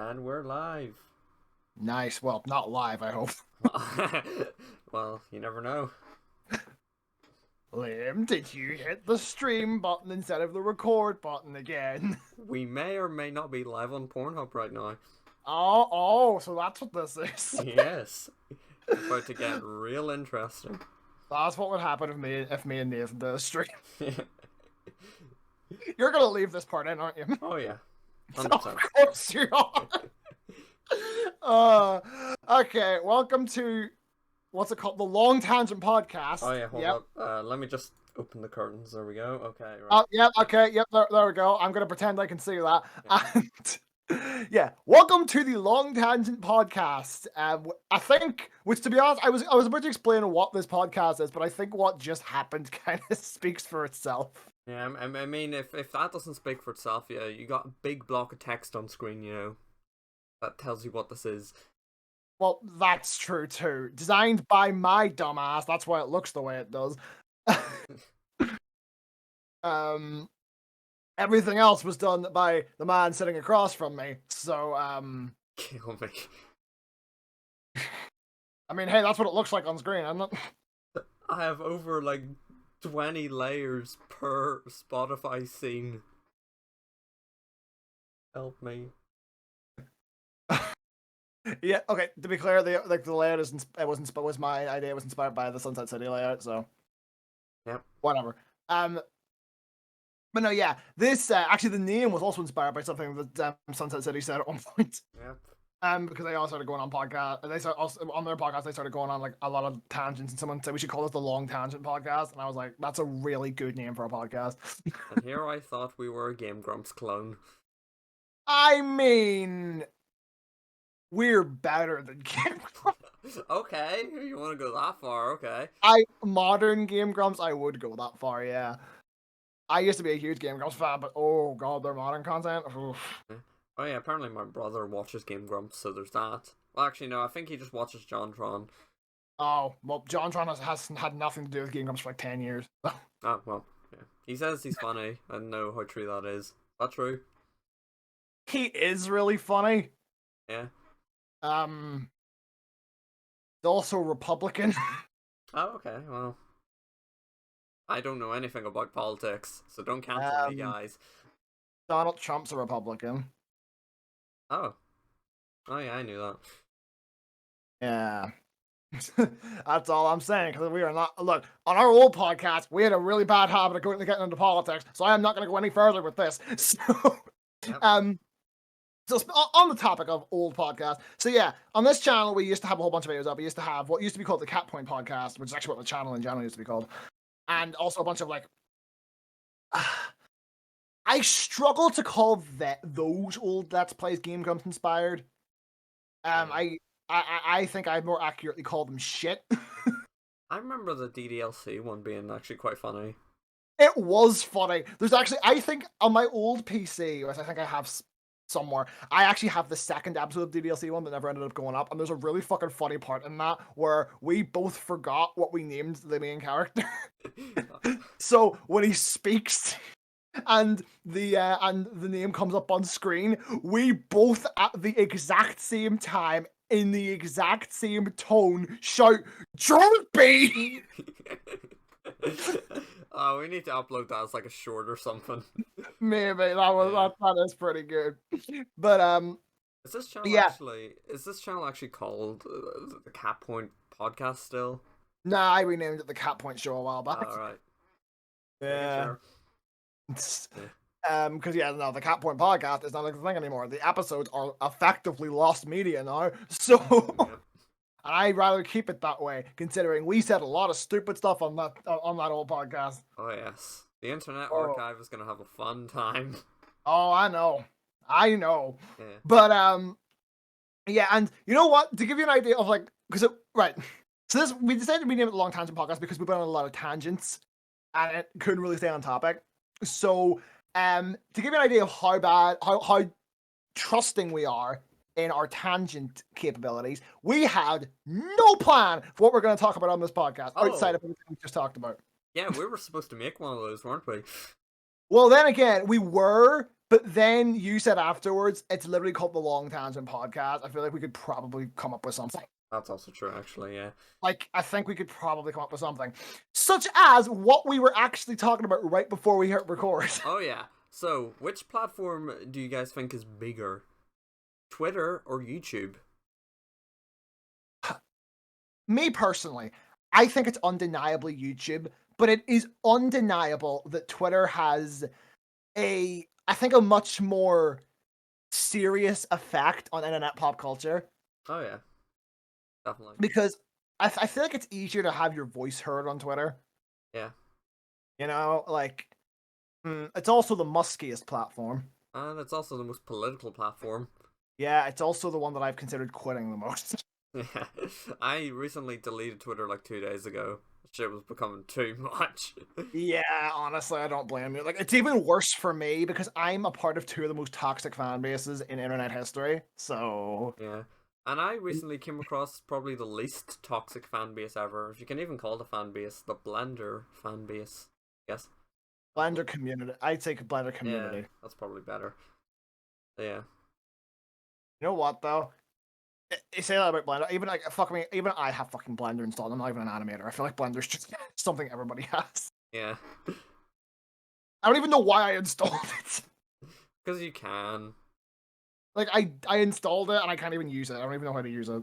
And we're live. Nice. Well, not live, I hope. Well, you never know. Liam, did you hit the stream button instead of the record button again? We may or may not be live on Pornhub right now. So that's what this is. Yes. It's about to get real interesting. That's what would happen if me and Nathan did a stream. You're gonna leave this part in, aren't you? Oh, yeah. 100%. Of course you are. Okay, welcome to what's it called? The Long Tangent Podcast. Oh, yeah, hold up. Let me just open the curtains. There we go. Okay, right. Oh, yep, okay, yep, there we go. I'm gonna pretend I can see that. Yeah. And yeah, welcome to the Long Tangent Podcast. I think, which to be honest, I was about to explain what this podcast is, but I think what just happened kind of speaks for itself. Yeah, I mean, if that doesn't speak for itself, yeah, you got a big block of text on screen, you know. That tells you what this is. Well, that's true too. Designed by my dumbass, that's why it looks the way it does. Everything else was done by the man sitting across from me. So, Kill me. I mean, hey, that's what it looks like on screen, isn't it? I have over, 20 layers per Spotify scene. Help me. Yeah, okay, to be clear, the layout was my idea. It was inspired by the Sunset City layout, so... Yep. Whatever. But no, yeah, this actually the name was also inspired by something that Sunset City said at one point. Yep. Because they all started going on podcast. On their podcast they started going on like a lot of tangents, and someone said we should call it the Long Tangent Podcast, and I was like, that's a really good name for a podcast. And here I thought we were a Game Grumps clone. I mean, we're better than Game Grumps. Okay, you want to go that far? Okay. Modern Game Grumps, I would go that far, yeah. I used to be a huge Game Grumps fan, but oh god, their modern content. Oof. Oh yeah, apparently my brother watches Game Grumps, so there's that. Well, actually, no, I think he just watches JonTron. Oh, well, JonTron has had nothing to do with Game Grumps for like 10 years. Oh, well, yeah. He says he's funny. I don't know how true that is. Is that true? He is really funny. Yeah. He's also Republican. Oh, okay, well. I don't know anything about politics, so don't cancel me, guys. Donald Trump's a Republican. Oh. Oh yeah, I knew that. Yeah. That's all I'm saying, because we are not... Look, on our old podcast, we had a really bad habit of getting into politics, so I am not going to go any further with this. So, yep. So on the topic of old podcasts, so yeah, on this channel, we used to have a whole bunch of videos up. We used to have what used to be called the Cat Point Podcast, which is actually what the channel in general used to be called. And also a bunch of I struggle to call those old Let's Plays Game Grumps inspired. I think I'd more accurately call them shit. I remember the DDLC one being actually quite funny. It was funny. There's actually, I think on my old PC, which I think I have somewhere, I actually have the second episode of DDLC one that never ended up going up, and there's a really fucking funny part in that where we both forgot what we named the main character. So when he speaks and the name comes up on screen, we both at the exact same time in the exact same tone shout, "Jorby!" Oh, we need to upload that as like a short or something. Maybe that is pretty good. But is this channel actually called the Cat Point Podcast still? Nah, I renamed it the Cat Point Show a while back. All right. Yeah. Because the Cat Point Podcast is not a thing anymore. The episodes are effectively lost media now. So. Yep. And I'd rather keep it that way, considering we said a lot of stupid stuff on that old podcast. Oh yes, the Internet Archive is gonna have a fun time. Oh, I know. Yeah. But yeah, and you know what? To give you an idea of so we decided to rename it the Long Tangent Podcast because we went on a lot of tangents, and it couldn't really stay on topic. So, to give you an idea of how trusting we are in our tangent capabilities, we had no plan for what we're going to talk about on this podcast outside of everything we just talked about. Yeah, we were supposed to make one of those, weren't we? Well, then again, we were, But then you said afterwards, it's literally called the Long Tangent Podcast. I feel like we could probably come up with something. That's also true, actually, yeah. Like, I think we could probably come up with something. Such as what we were actually talking about right before we hit record. Oh, yeah. So, which platform do you guys think is bigger? Twitter or YouTube? Me personally, I think it's undeniably YouTube, but it is undeniable that Twitter has I think, a much more serious effect on internet pop culture. Oh, yeah. Definitely. Because I feel like it's easier to have your voice heard on Twitter. Yeah. You know, like, it's also the muskiest platform. And it's also the most political platform. Yeah, it's also the one that I've considered quitting the most. Yeah. I recently deleted Twitter like 2 days ago. Shit was becoming too much. Yeah, honestly, I don't blame you. Like, it's even worse for me because I'm a part of two of the most toxic fan bases in internet history. So Yeah. And I recently came across probably the least toxic fan base ever. If you can even call it a fan base, the Blender fan base. Yes. Blender community. I'd say Blender community. Yeah, that's probably better. Yeah. You know what though? You say that about Blender. Even like fuck me, even I have fucking Blender installed. I'm not even an animator. I feel like Blender's just something everybody has. Yeah. I don't even know why I installed it. Because you can. Like I installed it and I can't even use it. I don't even know how to use it.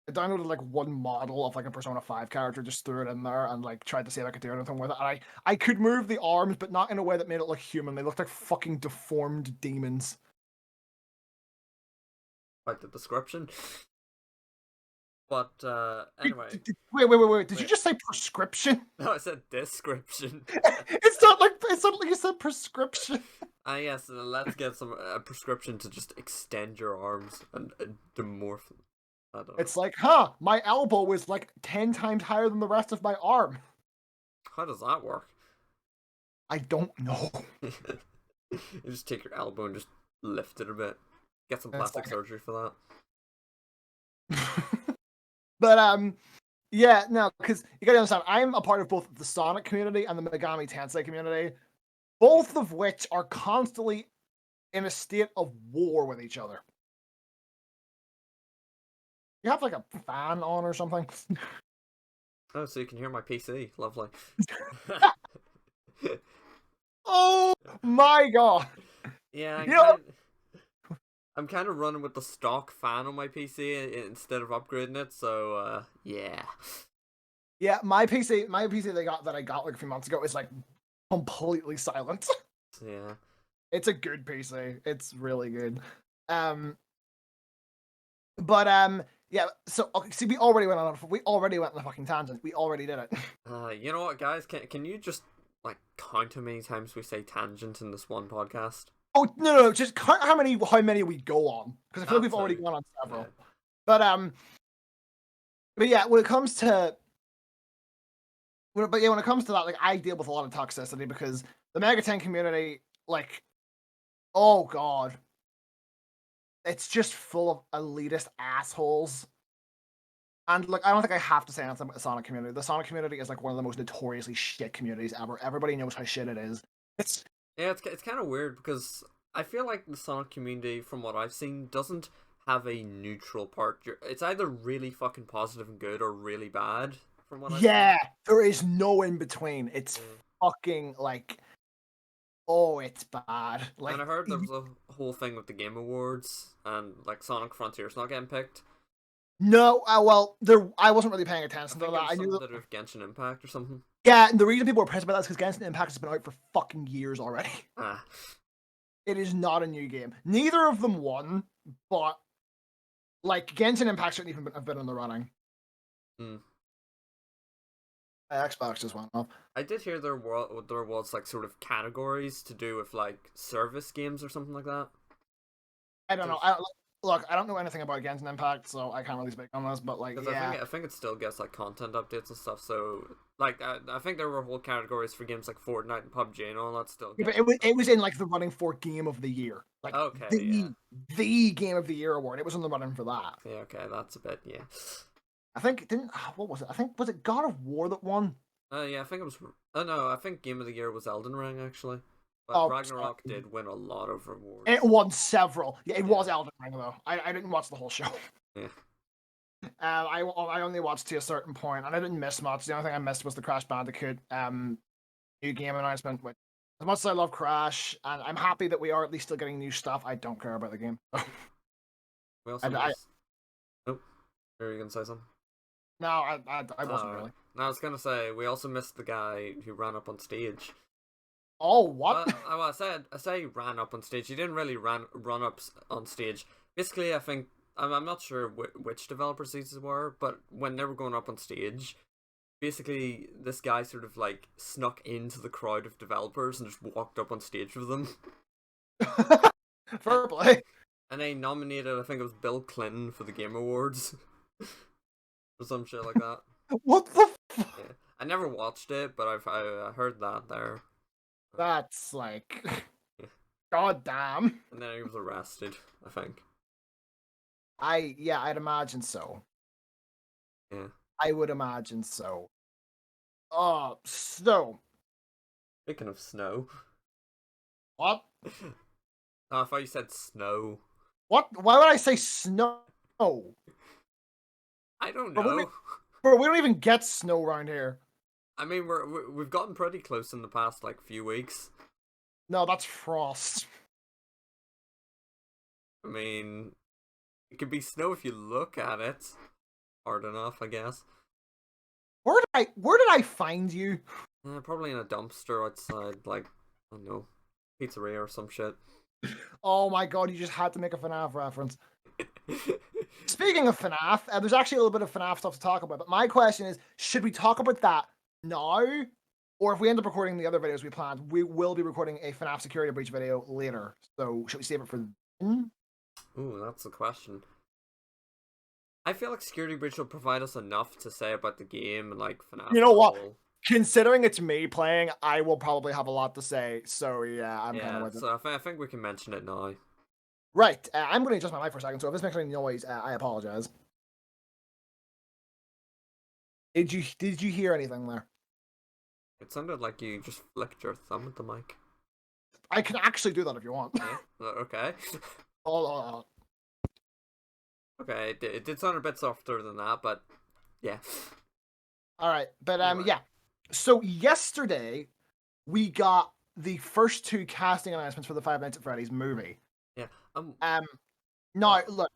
I downloaded like one model of like a Persona 5 character, just threw it in there and like tried to see if I could do anything with it. And I could move the arms, but not in a way that made it look human. They looked like fucking deformed demons. Quite the description. But anyway. Wait. Did you just say prescription? No, I said description. It's not like you said prescription. Ah, yes, let's get a prescription to just extend your arms and demorph. I don't know. It's like, my elbow is like 10 times higher than the rest of my arm. How does that work? I don't know. You just take your elbow and just lift it a bit. Get some plastic surgery for that. But yeah, no, because you gotta understand, I'm a part of both the Sonic community and the Megami Tensei community, both of which are constantly in a state of war with each other. You have like a fan on or something? Oh, so you can hear my PC. Lovely. Oh my god. Yeah, I'm kind of running with the stock fan on my PC instead of upgrading it, so yeah. Yeah, my PC that I got like a few months ago is like completely silent. Yeah. It's a good PC. It's really good. Yeah, so okay, see, we already went on the fucking tangent. We already did it. You know what, guys? Can you just like count how many times we say tangent in this one podcast? Oh no, just count how many we go on, because I feel like we've already gone on several. Yeah. But yeah, when it comes to that, like, I deal with a lot of toxicity because the Mega 10 community, like, oh god, it's just full of elitist assholes. And look, I don't think I have to say anything about the Sonic community. The Sonic community is like one of the most notoriously shit communities ever. Everybody knows how shit it is. It's kind of weird because I feel like the Sonic community, from what I've seen, doesn't have a neutral part. It's either really fucking positive and good or really bad. From what I've seen. There is no in between. It's fucking like, oh, it's bad. Like, and I heard there was a whole thing with the Game Awards and like Sonic Frontier's not getting picked. No, I wasn't really paying attention to that. I knew that with Genshin Impact or something. Yeah, and the reason people were pissed about that is because Genshin Impact has been out for fucking years already. It is not a new game. Neither of them won, but like Genshin Impact shouldn't even have been in the running. Xbox just went off. I did hear there was like sort of categories to do with like service games or something like that. I don't know. Look, I don't know anything about Genshin Impact, so I can't really speak on this. But like, yeah, I think it still gets like content updates and stuff. So like, I think there were whole categories for games like Fortnite and PUBG and all that still. Yeah, but it was in like the running for Game of the Year, like the Game of the Year award. It was in the running for that. Yeah, okay, that's a bit I think what was it? I think was it God of War that won? Yeah, I think it was. Oh no, I think Game of the Year was Elden Ring actually. But Oh, Ragnarok sorry. did win a lot of awards. It won several. Yeah, it was Yeah. Elden Ring though. I didn't watch the whole show. Yeah. I only watched to a certain point, and I didn't miss much. The only thing I missed was the Crash Bandicoot new game announcement. Which, as much as I love Crash, and I'm happy that we are at least still getting new stuff, I don't care about the game. We also I missed. Oh, are you gonna say something? no, I wasn't really. No, I was gonna say we also missed the guy who ran up on stage. Oh, what? Well, I say he ran up on stage. He didn't really run up on stage. Basically, I think I'm not sure which developers these were, but when they were going up on stage, basically this guy sort of like snuck into the crowd of developers and just walked up on stage with them. Fair play. And they nominated, I think it was Bill Clinton for the Game Awards or some shit like that. What the? Yeah. I never watched it, but I heard that there. That's like, Yeah. god damn. And then he was arrested, I think. I'd imagine so. Yeah. I would imagine so. Oh, so Speaking of snow. what? Oh, I thought you said snow. What? Why would I say snow? I don't Bro, know. Bro, we don't even get snow around here. I mean, we've gotten pretty close in the past like few weeks. No, that's frost. I mean, it could be snow if you look at it hard enough, I guess. Where did I find you? Probably in a dumpster outside, like, I don't know, pizzeria or some shit. Oh my god, you just had to make a FNAF reference. Speaking of FNAF, there's actually a little bit of FNAF stuff to talk about, but my question is, should we talk about that now? Or if we end up recording the other videos we planned, we will be recording a FNAF security breach video later. So should we save it for then? Ooh, that's the question. I feel like Security Breach will provide us enough to say about the game and like FNAF. You know what? Considering it's me playing, I will probably have a lot to say. So yeah, I'm kind of with it. So I think we can mention it now. Right, I'm going to adjust my mic for a second. So if this makes any noise, I apologize. Did you hear anything there? It sounded like you just flicked your thumb at the mic. I can actually do that if you want. Yeah. Okay. Oh. Okay, it did sound a bit softer than that, but yeah. All right, but Anyway. yeah. So yesterday we got the first two casting announcements for the Five Nights at Freddy's movie. Yeah. No, look,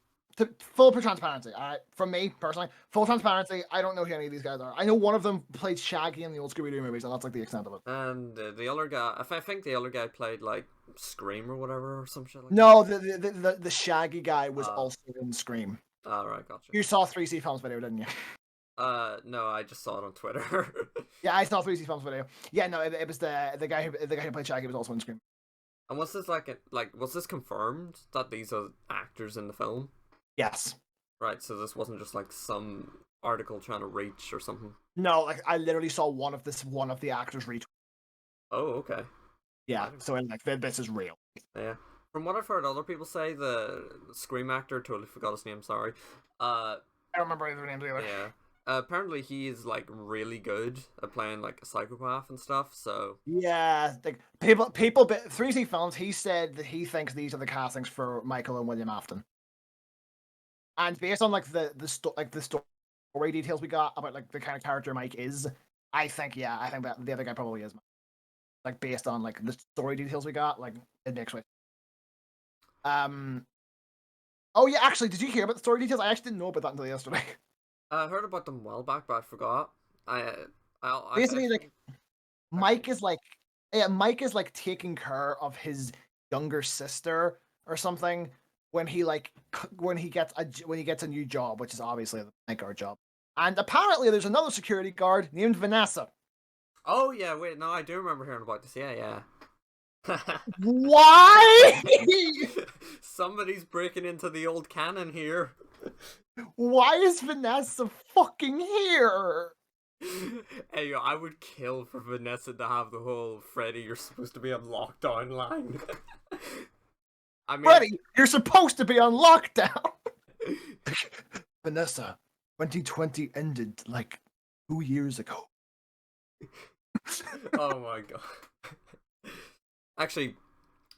full transparency. All right, from me personally, full transparency. I don't know who any of these guys are. I know one of them played Shaggy in the old Scooby Doo movies, and that's like the extent of it. And the other guy, I think the other guy played like Scream or whatever or some shit like No, that. the Shaggy guy was also in Scream. Alright, gotcha. You saw 3C Films video, didn't you? No, I just saw it on Twitter. Yeah, I saw 3C Films video. Yeah, no, it was the guy who played Shaggy was also in Scream. And was this was this confirmed that these are actors in the film? Yes. Right, so this wasn't just like some article trying to reach or something. No, like I literally saw one of the actors retweet. Oh, okay. Yeah, so like this is real. Yeah. From what I've heard other people say, the Scream actor, totally forgot his name, sorry. I don't remember any of their names either. Yeah. Apparently he's like really good at playing like a psychopath and stuff, so Yeah, like people 3C Films, he said that he thinks these are the castings for Michael and William Afton. And based on like the story details we got about like the kind of character Mike is, I think that the other guy probably is. Like based on like the story details we got, like it makes sense. Oh yeah, actually, did you hear about the story details? I actually didn't know about that until yesterday. I heard about them a while back, but I forgot. Basically, like Mike is like taking care of his younger sister or something when he gets a new job, which is obviously the night guard job. And apparently, there's another security guard named Vanessa. Oh yeah, wait, no, I do remember hearing about this. Yeah. Why? Somebody's breaking into the old canon here. Why is Vanessa fucking here? Hey, yo, I would kill for Vanessa to have the whole Freddy, you're supposed to be on lockdown line. I mean, Freddy, you're supposed to be on lockdown. Vanessa, 2020 ended like 2 years ago. Oh my god. Actually,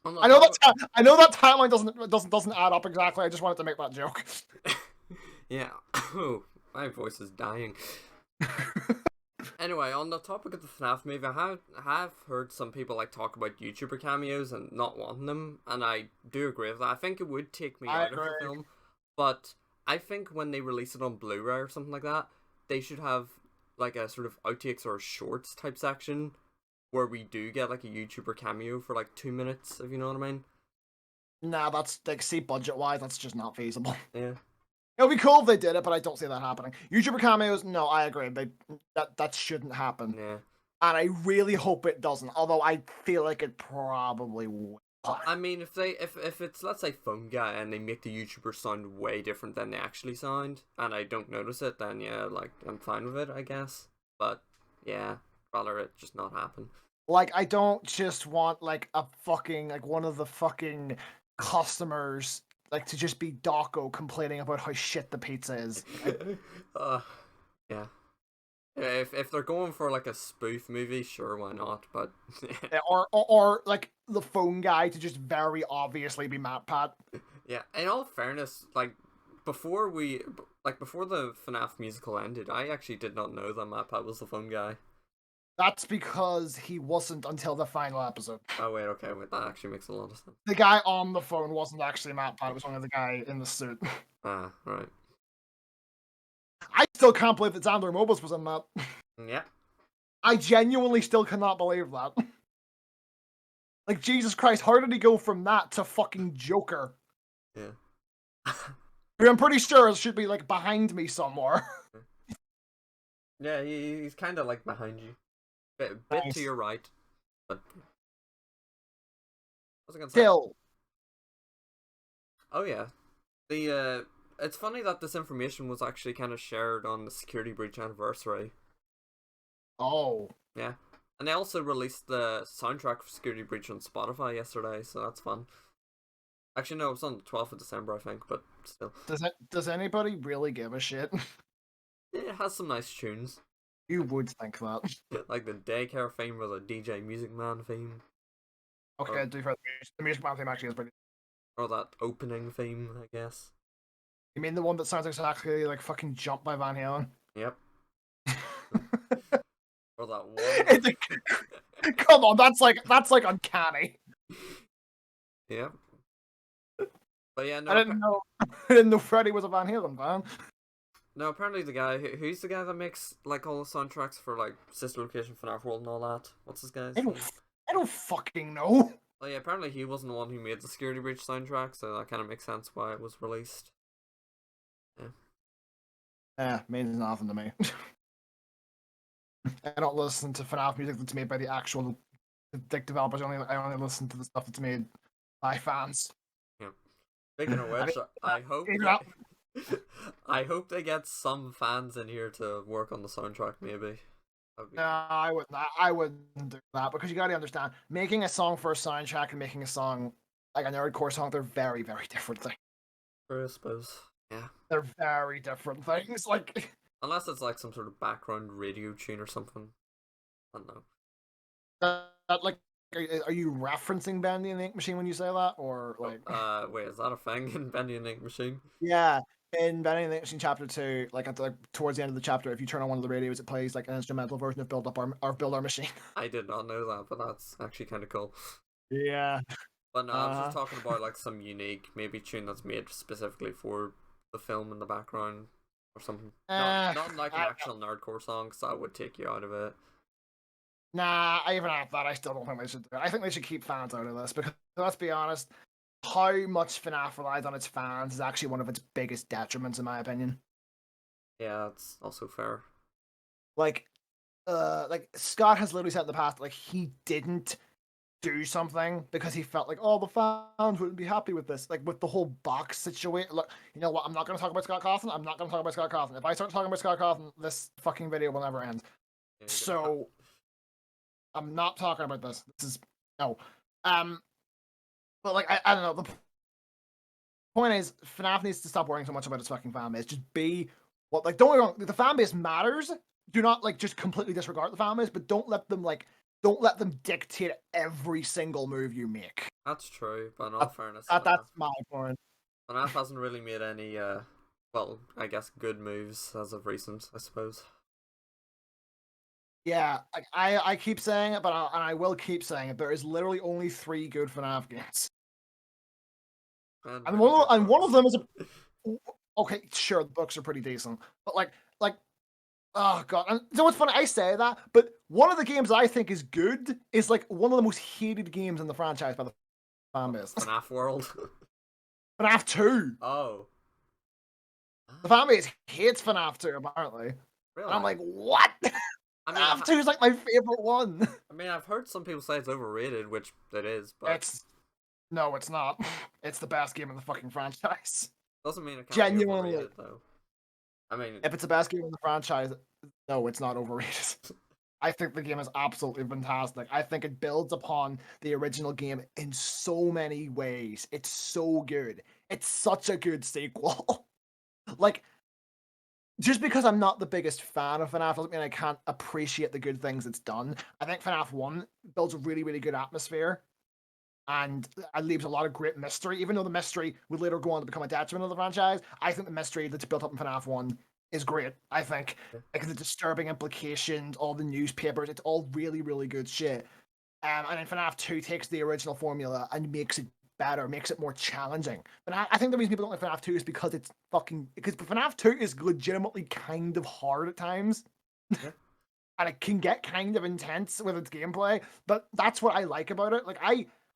on the I know topic, I know that timeline doesn't add up exactly. I just wanted to make that joke. yeah. Oh, my voice is dying. Anyway, on the topic of the FNAF movie, I have heard some people like talk about YouTuber cameos and not wanting them, and I do agree with that. I think it would take me I out of the agree. film, but I think when they release it on Blu-ray or something like that, they should have like a sort of outtakes or shorts type section where we do get like a YouTuber cameo for like 2 minutes, if you know what I mean. Nah, that's like, see, budget wise, that's just not feasible. Yeah. It would be cool if they did it, but I don't see that happening. YouTuber cameos, no, I agree. That shouldn't happen, Yeah. and I really hope it doesn't. Although I feel like it probably will. I mean, if it's, let's say, Phone Guy and they make the YouTuber sound way different than they actually sound, and I don't notice it, then yeah, like I'm fine with it, I guess. But yeah, rather it just not happen. Like, I don't just want like a fucking like one of the fucking customers like to just be Docko complaining about how shit the pizza is. uh, yeah. If they're going for like a spoof movie, sure, why not? But Or like the phone guy to just very obviously be Matt Pat. yeah, in all fairness, before the FNAF musical ended, I actually did not know that Matt Pat was the phone guy. That's because he wasn't until the final episode. Oh wait, okay, wait, that actually makes a lot of sense. The guy on the phone wasn't actually Matt Pat, it was only the guy in the suit. Ah, right. I still can't believe that Xander Mobus was in that. Yeah. I genuinely still cannot believe that. Like, Jesus Christ, how did he go from that to fucking Joker? Yeah. Who I'm pretty sure should be like behind me somewhere. Yeah, he's kind of like behind you, bit to Nice. your right. But what was I gonna say? Still. Oh yeah, the it's funny that this information was actually kind of shared on the security breach anniversary. Oh. Yeah, and they also released the soundtrack for Security Breach on Spotify yesterday, so that's fun. Actually, no, it was on the 12th of December, I think, but still. Does anybody really give a shit? It has some nice tunes. You would think that. Like the daycare theme or the DJ Music Man theme. Okay, Or, do for the Music Man theme actually is pretty. or that opening theme, I guess. You mean the one that sounds exactly like fucking Jump by Van Halen? Yep. Or that It's one. like, come on, that's like uncanny. Yep. But yeah, I didn't know I didn't know Freddie was a Van Halen fan. no. Apparently, the guy who's the guy that makes like all the soundtracks for like Sister Location, FNAF World, and all that. What's this guy's name? I don't fucking know. Oh yeah, apparently he wasn't the one who made the Security Breach soundtrack, so that kind of makes sense why it was released. Yeah. Means nothing to me. I don't listen to FNAF music that's made by the actual developers. I only listen to the stuff that's made by fans. Yeah. Speaking of which, I hope I hope they get some fans in here to work on the soundtrack. Maybe. No, I wouldn't. I wouldn't do that because you got to understand, making a song for a soundtrack and making a song like a nerdcore song, they're very, very different things. I suppose. Yeah. They're very different things. Like, unless it's like some sort of background radio tune or something. I don't know. like, are you referencing Bendy and the Ink Machine when you say that, or like? Wait, is that a thing in Bendy and the Ink Machine? Yeah, in Bendy and the Ink Machine chapter 2, like towards the end of the chapter, if you turn on one of the radios, it plays like an instrumental version of Build Our Machine. I did not know that, but that's actually kind of cool. Yeah. But no, I was just talking about like some unique, maybe tune that's made specifically for the film in the background or something. Not like an actual nerdcore song, because that would take you out of it. Nah, even at that, I still don't think they should do it. I think they should keep fans out of this because, let's be honest, how much FNAF relies on its fans is actually one of its biggest detriments, in my opinion. Yeah, that's also fair. Like Scott has literally said in the past, like, he didn't do something because he felt like, oh, the fans wouldn't be happy with this. Like, with the whole box situation. Look, you know what? I'm not going to talk about Scott Cawthon. I'm not going to talk about Scott Cawthon. If I start talking about Scott Cawthon, this fucking video will never end. Yeah, so, I'm not talking about this. This is no. But like, I don't know. The point is, FNAF needs to stop worrying so much about its fucking fan base. Just be what, like, don't get me wrong. The fan base matters. Do not like just completely disregard the fan base, but don't let them like don't let them dictate every single move you make. That's true, but in all fairness, That's my point. FNAF hasn't really made any, well, I guess good moves as of recent, I suppose. Yeah, I keep saying it, but I will keep saying it. There is literally only 3 good FNAF games, And and really good one of books. them is a okay. Sure, the books are pretty decent, but like oh god. And you know what's funny? I say that, but one of the games I think is good is like one of the most hated games in the franchise by the fan base. FNAF World. FNAF 2. Oh. The fan base hates FNAF 2 apparently, and I'm Really? like, what? I mean, FNAF 2 is like my favorite one. I've heard some people say it's overrated, which it is, but It's no, it's not. It's the best game in the fucking franchise. doesn't mean it can't be Genuinely. overrated, though. I mean, If it's the best game in the franchise, no, it's not overrated. I think the game is absolutely fantastic. I think it builds upon the original game in so many ways. It's so good. It's such a good sequel. Like, just because I'm not the biggest fan of FNAF doesn't mean I can't appreciate the good things it's done. I think FNAF 1 builds a really, really good atmosphere and it leaves a lot of great mystery. Even though the mystery would later go on to become a detriment of the franchise, I think the mystery that's built up in FNAF 1 is great. I think like the disturbing implications, all the newspapers, it's all really, really good shit. And then FNAF 2 takes the original formula and makes it better, makes it more challenging. But I think the reason people don't like FNAF 2 is because it's because FNAF 2 is legitimately kind of hard at times. yeah. And it can get kind of intense with its gameplay, but that's what I like about it. Like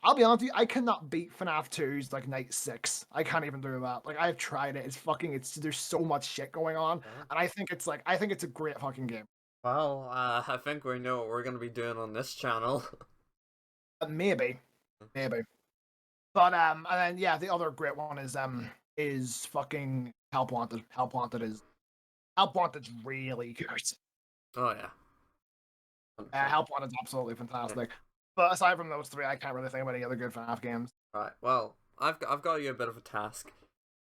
I'll be honest with you, I cannot beat FNAF 2's like night 6. I can't even do that. Like I've tried it. It's there's so much shit going on. And I think it's a great fucking game. Well, I think we know what we're going to be doing on this channel. Maybe. Maybe. But and then yeah, the other great one is fucking Help Wanted. Help Wanted's really good. Oh, yeah. Help Wanted's absolutely fantastic. Yeah. But aside from those 3, I can't really think of any other good FNAF games. Right. Well, I've got you a bit of a task.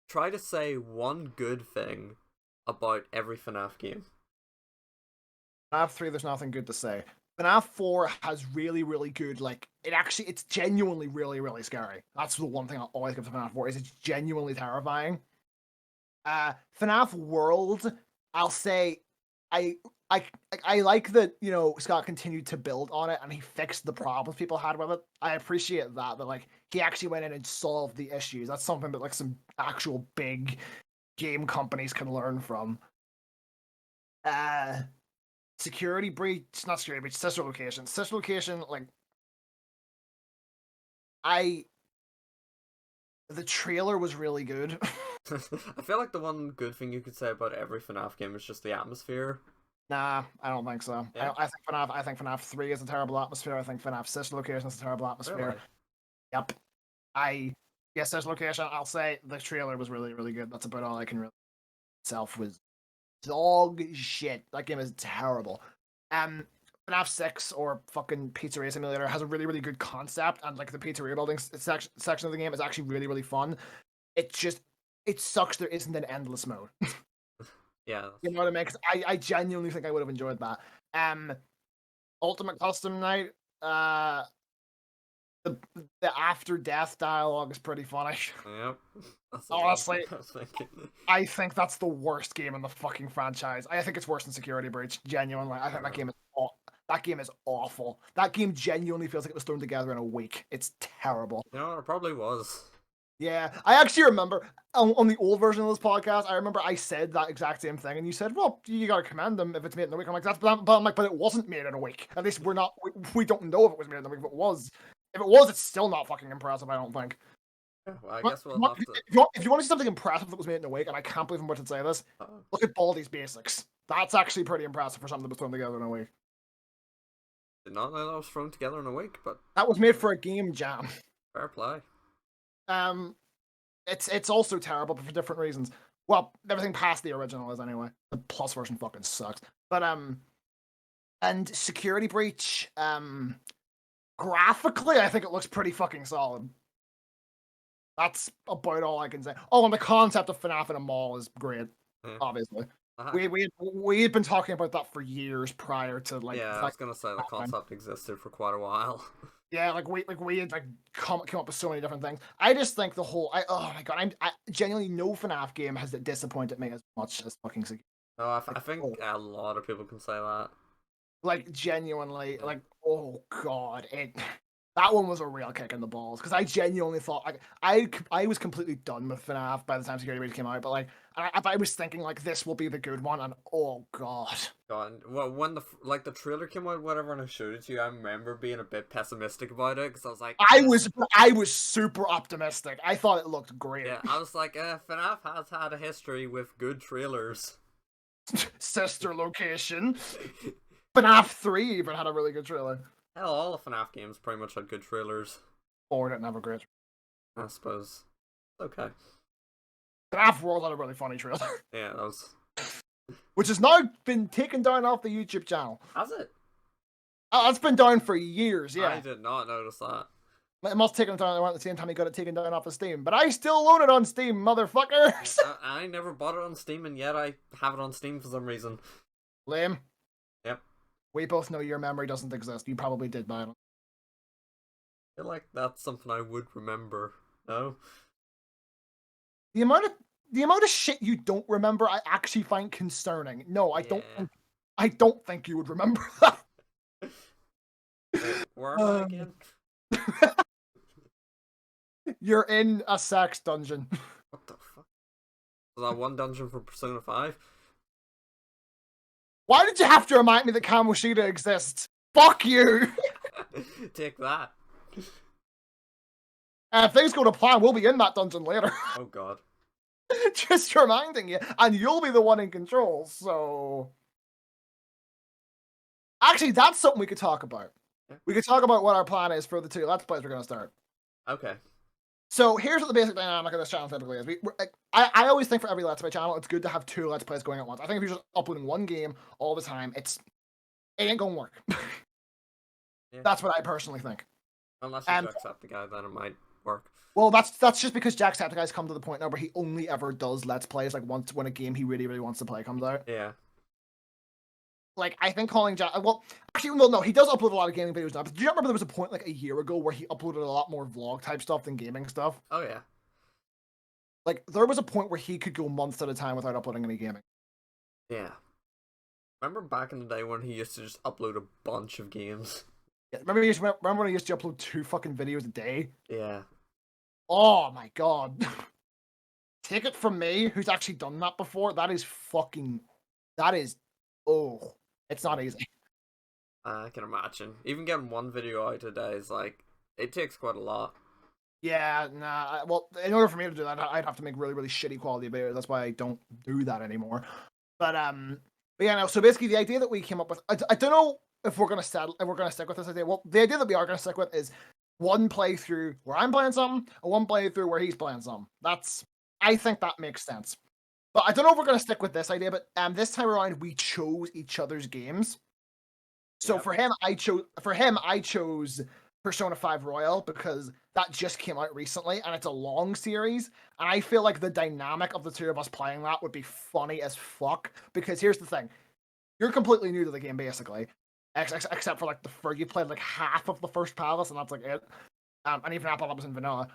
Try to say one good thing about every FNAF game. FNAF 3, there's nothing good to say. FNAF 4 has really, really good, like, it's genuinely really, really scary. That's the one thing I always give to FNAF 4, is it's genuinely terrifying. FNAF World, I'll say, I like that, you know, Scott continued to build on it and he fixed the problems people had with it. I appreciate that like, he actually went in and solved the issues. That's something that, like, some actual big game companies can learn from. Security breach, not security breach, sister location. Sister location, like, the trailer was really good. I feel like the one good thing you could say about every FNAF game is just the atmosphere. Nah, I don't think so. Yeah. I think FNAF 3 is a terrible atmosphere. I think FNAF sister location is a terrible atmosphere. Really? Yep. Yes, sister location, I'll say the trailer was really, really good. That's about all I can really itself was dog shit. That game is terrible. FNAF 6 or fucking Pizzeria Simulator has a really, really good concept, and like the pizzeria building section of the game is actually really, really fun. It sucks there isn't an endless mode. Yeah. You know what I mean? Because I genuinely think I would have enjoyed that. Ultimate Custom Night, the after death dialogue is pretty funny. Yep. Honestly, I think that's the worst game in the fucking franchise. I think it's worse than Security Breach. Genuinely, I think that game is awful. That game genuinely feels like it was thrown together in a week. It's terrible. You know, it probably was. Yeah, I actually remember on the old version of this podcast, I remember I said that exact same thing, and you said, "Well, you gotta commend them if it's made in a week." I'm like, but it wasn't made in a week. At least we don't know if it was made in a week. If it was, it's still not fucking impressive. I don't think. Yeah, well, I guess we'll have to. If you want to see something impressive that was made in a week, and I can't believe I'm about to say this, look at Baldi's Basics. That's actually pretty impressive for something that was thrown together in a week. Did not know that was thrown together in a week, but that was made for a game jam. Fair play. It's also terrible, but for different reasons. Well, everything past the original is anyway. The plus version fucking sucks. But and Security Breach, graphically, I think it looks pretty fucking solid. That's about all I can say. Oh, and the concept of FNAF in a mall is great, obviously. we had been talking about that for years prior to Yeah, I was gonna say the happening. concept existed for quite a while. Yeah, we had come up with so many different things. I just think the whole oh my god, I genuinely no FNAF game has disappointed me as much as fucking Sekiro. No, I Like think oh, a lot of people can say that. like genuinely Yeah. like oh god, it that one was a real kick in the balls because I genuinely thought like I was completely done with FNAF by the time Security Breach came out, but like I was thinking like this will be the good one, and oh god. God, well, when the trailer came out, whatever, and I showed it to you, I remember being a bit pessimistic about it because I was like, I was super optimistic. I thought it looked great. yeah, I was like, FNAF has had a history with good trailers. Sister location. FNAF 3 even had a really good trailer. Hell, all the FNAF games pretty much had good trailers. Or didn't have a great. I suppose. Okay. FNAF World had a really funny trailer. Yeah, that was. Which has now been taken down off the YouTube channel. Has it? Oh, it's been down for years, yeah. I did not notice that. It must have taken it down around the same time he got it taken down off of Steam. But I still own it on Steam, motherfuckers! I never bought it on Steam, and yet I have it on Steam for some reason. Lame. Yep. We both know your memory doesn't exist. You probably did buy it. I feel like that's something I would remember. No? The amount of shit you don't remember I actually find concerning. No, I don't think you would remember that. Wait, where am I again? You're in a sex dungeon. What the fuck? Was that one dungeon for Persona 5? Why did you have to remind me that Kamoshida exists? Fuck you! Take that. If things go to plan, we'll be in that dungeon later. Oh god. Just reminding you. And you'll be the one in control, so... Actually, that's something we could talk about. Yeah. We could talk about what our plan is for the 2 Let's Plays we're going to start. Okay. So here's what the basic dynamic of this channel typically is. I always think for every Let's Play channel, it's good to have 2 Let's Plays going at once. I think if you're just uploading one game all the time, it ain't gonna work. Yeah. That's what I personally think. Unless you Jacksepticeye, then it might work. Well, that's just because Jacksepticeye's come to the point now where he only ever does Let's Plays like once when a game he really, really wants to play comes out. Yeah. Like, I think calling well, no, he does upload a lot of gaming videos now, but do you remember there was a point like a year ago where he uploaded a lot more vlog type stuff than gaming stuff? Oh yeah. Like, there was a point where he could go months at a time without uploading any gaming. Yeah. Remember back in the day when he used to just upload a bunch of games? Yeah, remember when he used to upload 2 fucking videos a day? Yeah. Oh my god. Take it from me, who's actually done that before, oh, it's not easy. I can imagine. Even getting one video out a day is like, it takes quite a lot. Yeah, nah, well, in order for me to do that, I'd have to make really, really shitty quality videos. That's why I don't do that anymore. But yeah, no, so basically the idea that we came up with, I don't know if we're gonna stick with this idea. Well, the idea that we are gonna stick with is one playthrough where I'm playing something, and one playthrough where he's playing something. I think that makes sense. But I don't know if we're gonna stick with this idea, but this time around we chose each other's games. So Yep. for him, I chose Persona 5 Royal because that just came out recently and it's a long series. And I feel like the dynamic of the 2 of us playing that would be funny as fuck. Because here's the thing. You're completely new to the game, basically. Except for like you played like half of the first palace and that's like it. And even half of that was in vanilla.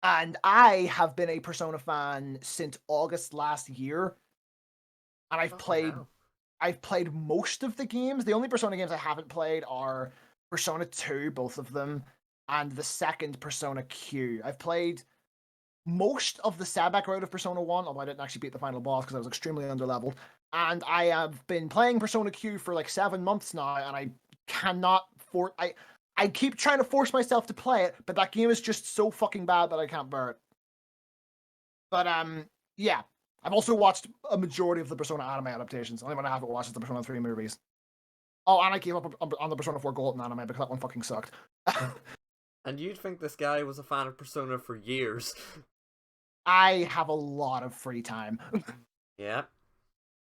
And I have been a Persona fan since August last year. And I've played most of the games. The only Persona games I haven't played are Persona 2, both of them, and the second Persona Q. I've played most of the Sabak route of Persona 1, although I didn't actually beat the final boss because I was extremely underleveled. And I have been playing Persona Q for like 7 months now, and I cannot I keep trying to force myself to play it, but that game is just so fucking bad that I can't bear it. But yeah. I've also watched a majority of the Persona anime adaptations. The only one I haven't watched is the Persona 3 movies. Oh, and I gave up on the Persona 4 Golden anime because that one fucking sucked. And you'd think this guy was a fan of Persona for years. I have a lot of free time. Yeah.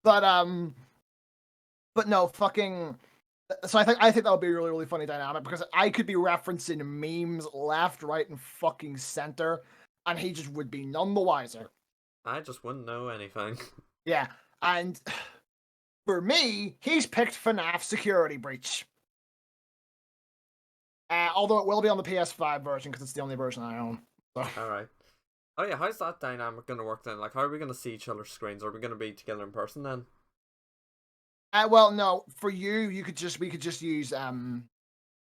But no, fucking... So I think that would be a really, really funny dynamic because I could be referencing memes left, right, and fucking center, and he just would be none the wiser. I just wouldn't know anything. Yeah, and for me, he's picked FNAF Security Breach. Although it will be on the PS5 version because it's the only version I own. So. Alright. Oh yeah, how's that dynamic gonna work then? Like, how are we gonna see each other's screens? Are we gonna be together in person then? Well, no. For you, we could just use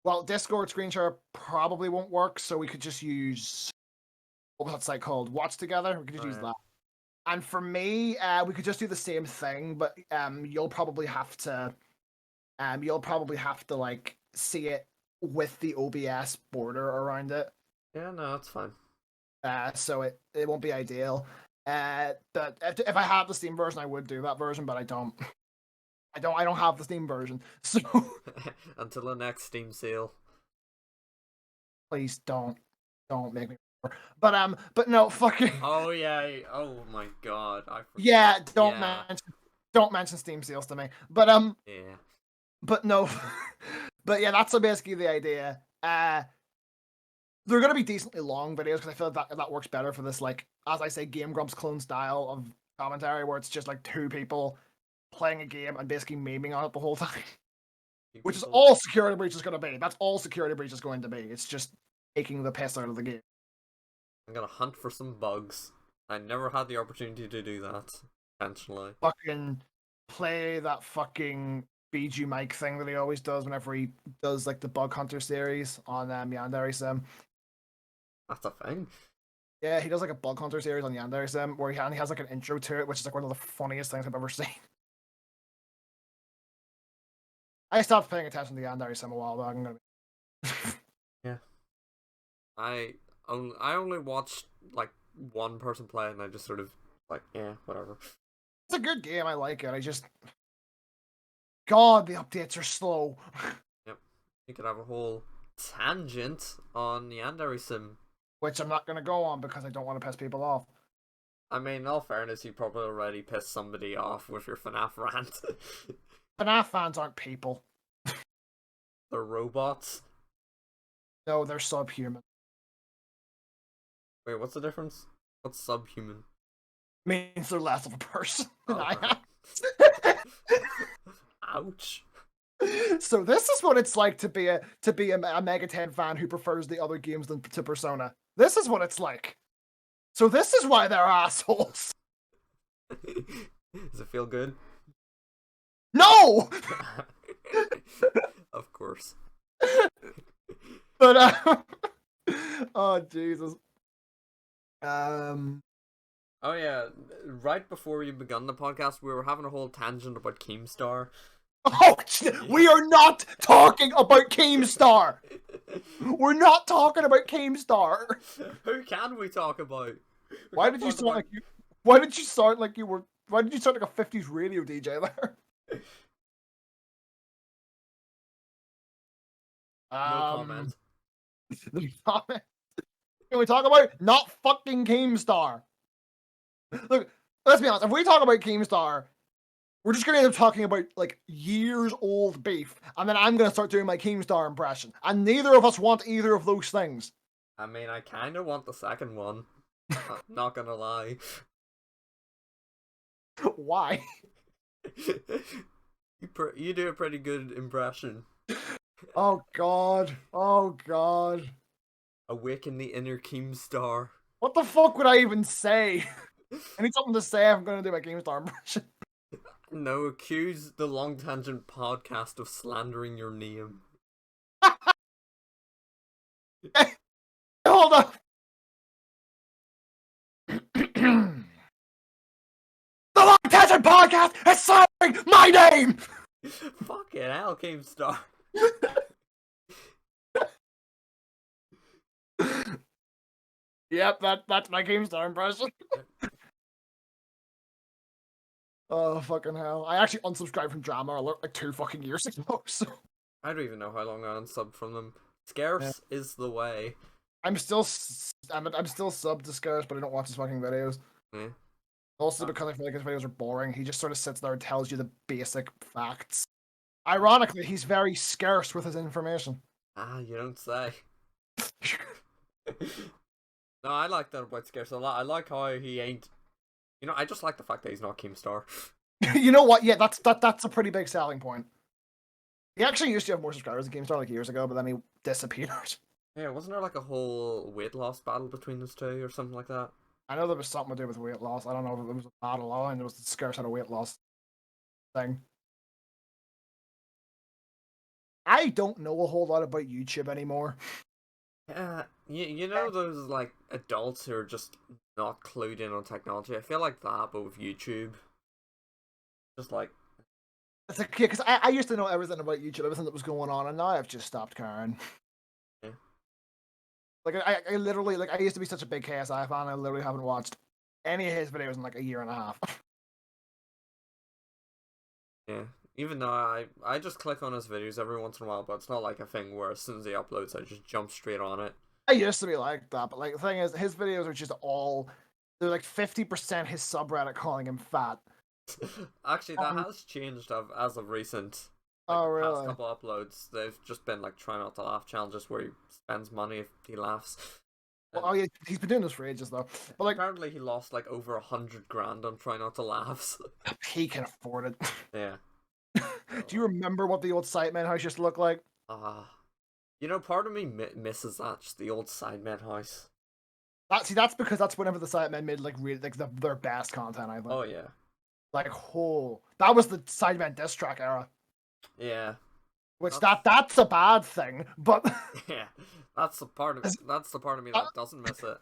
well, Discord screen share probably won't work, so we could just use what was that site called? Watch Together. We could just use that. And for me, we could just do the same thing, but you'll probably have to like see it with the OBS border around it. Yeah, no, that's fine. So it won't be ideal. But if I had the Steam version, I would do that version, but I don't. I don't have the Steam version, so until the next Steam sale. Please don't make me. But no, fucking. Oh yeah. Oh my god. Yeah, don't mention Steam sales to me. But Yeah. But no, but yeah, that's basically the idea. They're gonna be decently long videos because I feel like that works better for this, like, as I say, Game Grumps clone style of commentary, where it's just like two people playing a game and basically memeing on it the whole time. Which is all Security Breach is going to be. That's all Security Breach is going to be. It's just taking the piss out of the game. I'm gonna hunt for some bugs. I never had the opportunity to do that intentionally. Fucking play that fucking BG Mike thing that he always does whenever he does like the Bug Hunter series on Yandere Sim. That's a thing. Yeah, he does like a Bug Hunter series on Yandere Sim where he has like an intro to it, which is like one of the funniest things I've ever seen. I stopped paying attention to Yandere Sim a while back. I'm gonna be... Yeah. I only watched like one person play and I just sort of like, yeah, whatever. It's a good game, I like it. I just God, the updates are slow. Yep. You could have a whole tangent on Yandere Sim. Which I'm not gonna go on because I don't want to piss people off. I mean, in all fairness, you probably already pissed somebody off with your FNAF rant. FNAF fans aren't people. They're robots. No, they're subhuman. Wait, what's the difference? What's subhuman? Means they're less of a person than I am. Ouch. So this is what it's like to be a Megaten fan who prefers the other games than to Persona. This is what it's like. So this is why they're assholes. Does it feel good? No! Of course. But oh Jesus. Oh yeah, right before we begun the podcast, we were having a whole tangent about Keemstar. Oh, we are not talking about Keemstar. We're not talking about Keemstar. Who can we talk about? Why did you sound like you? Why did you sound like you were? Why did you sound like a '50s radio DJ there? No comment. No comment. Can we talk about not fucking Keemstar? Look, let's be honest. If we talk about Keemstar, we're just gonna end up talking about like years old beef, and then I'm gonna start doing my Keemstar impression, and neither of us want either of those things. I mean, I kind of want the second one. Not gonna lie. Why? You do a pretty good impression. Oh God! Oh God! Awaken the inner Keemstar. What the fuck would I even say? I need something to say if I'm gonna do my Keemstar impression. No, accuse the Long Tangent podcast of slandering your name. Hold up. The Long Tangent podcast is slandering my name. Fucking hell, Keemstar. Yep, that's my Keemstar impression. Oh fucking hell! I actually unsubscribed from Drama Alert like 2 fucking years ago. So I don't even know how long I unsubbed from them. Scarce is the way. I'm still subbed to Scarce, but I don't watch his fucking videos. Yeah. Also because I feel like his videos are boring. He just sort of sits there and tells you the basic facts. Ironically, he's very scarce with his information. Ah, you don't say. No, I like that about Scarce a lot. I like how he ain't, You know, I just like the fact that he's not Keemstar. You know what? Yeah, that's a pretty big selling point. He actually used to have more subscribers than GameStar like years ago, but then he disappeared. Yeah, wasn't there like a whole weight loss battle between those two or something like that? I know there was something to do with weight loss. I don't know if it was a battle or and there was the scarce out of weight loss thing. I don't know a whole lot about YouTube anymore. Yeah, you know those like adults who are just not clued in on technology. I feel like that, but with YouTube, just like It's like, yeah, because I used to know everything about YouTube, everything that was going on, and now I've just stopped caring. yeah, Like I literally like I used to be such a big KSI fan. I literally haven't watched any of his videos in like a year and a half. yeah. Even though I just click on his videos every once in a while, but it's not like a thing where as soon as he uploads, I just jump straight on it. I used to be like that, but like the thing is, his videos are just all they're like 50% his subreddit calling him fat. Actually, that has changed as of recent. Like Oh the past really? couple uploads, they've just been like try not to laugh challenges where he spends money if he laughs. Well, And oh yeah, he's been doing this for ages though. But like apparently he lost like over 100 grand on try not to laughs. he can afford it. Yeah. Do you remember what the old Sightman house used to look like? You know, part of me misses that, just the old Sidemen house. That's because that's whenever the Sightmen made like really like their best content. I think. Oh yeah, Like that was the Sidemen diss track era. yeah. Which that's a bad thing, but Yeah, that's the part of me that doesn't miss it.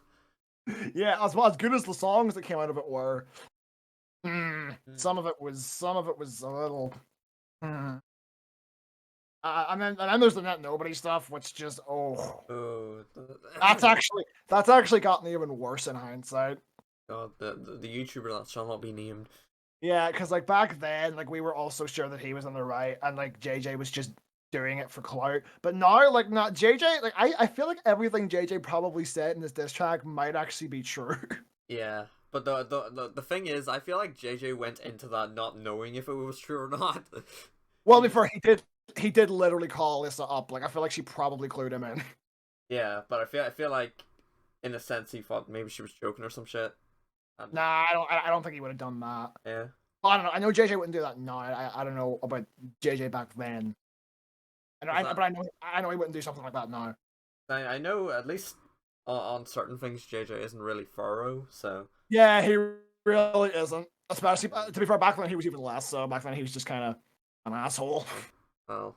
yeah, as good as the songs that came out of it were, some of it was a little. And then there's the Net Nobody stuff, which just Oh, that's actually gotten even worse in hindsight. God, the YouTuber that shall not be named. Yeah, because like back then, like we were also sure that he was on the right, and like JJ was just doing it for clout. But now, like not JJ, like I feel like everything JJ probably said in this diss track might actually be true. Yeah, but the thing is, I feel like JJ went into that not knowing if it was true or not. Well, before he did literally call Alyssa up. Like I feel like she probably clued him in. Yeah, but I feel like in a sense he thought maybe she was joking or some shit. And, Nah, I don't think he would have done that. yeah. Well, I don't know. I know JJ wouldn't do that now. I don't know about JJ back then. But I know he wouldn't do something like that now. I know at least on certain things JJ isn't really thorough, so Yeah, he really isn't. Especially to be fair, back then he was even less. So back then he was just kind of an asshole. oh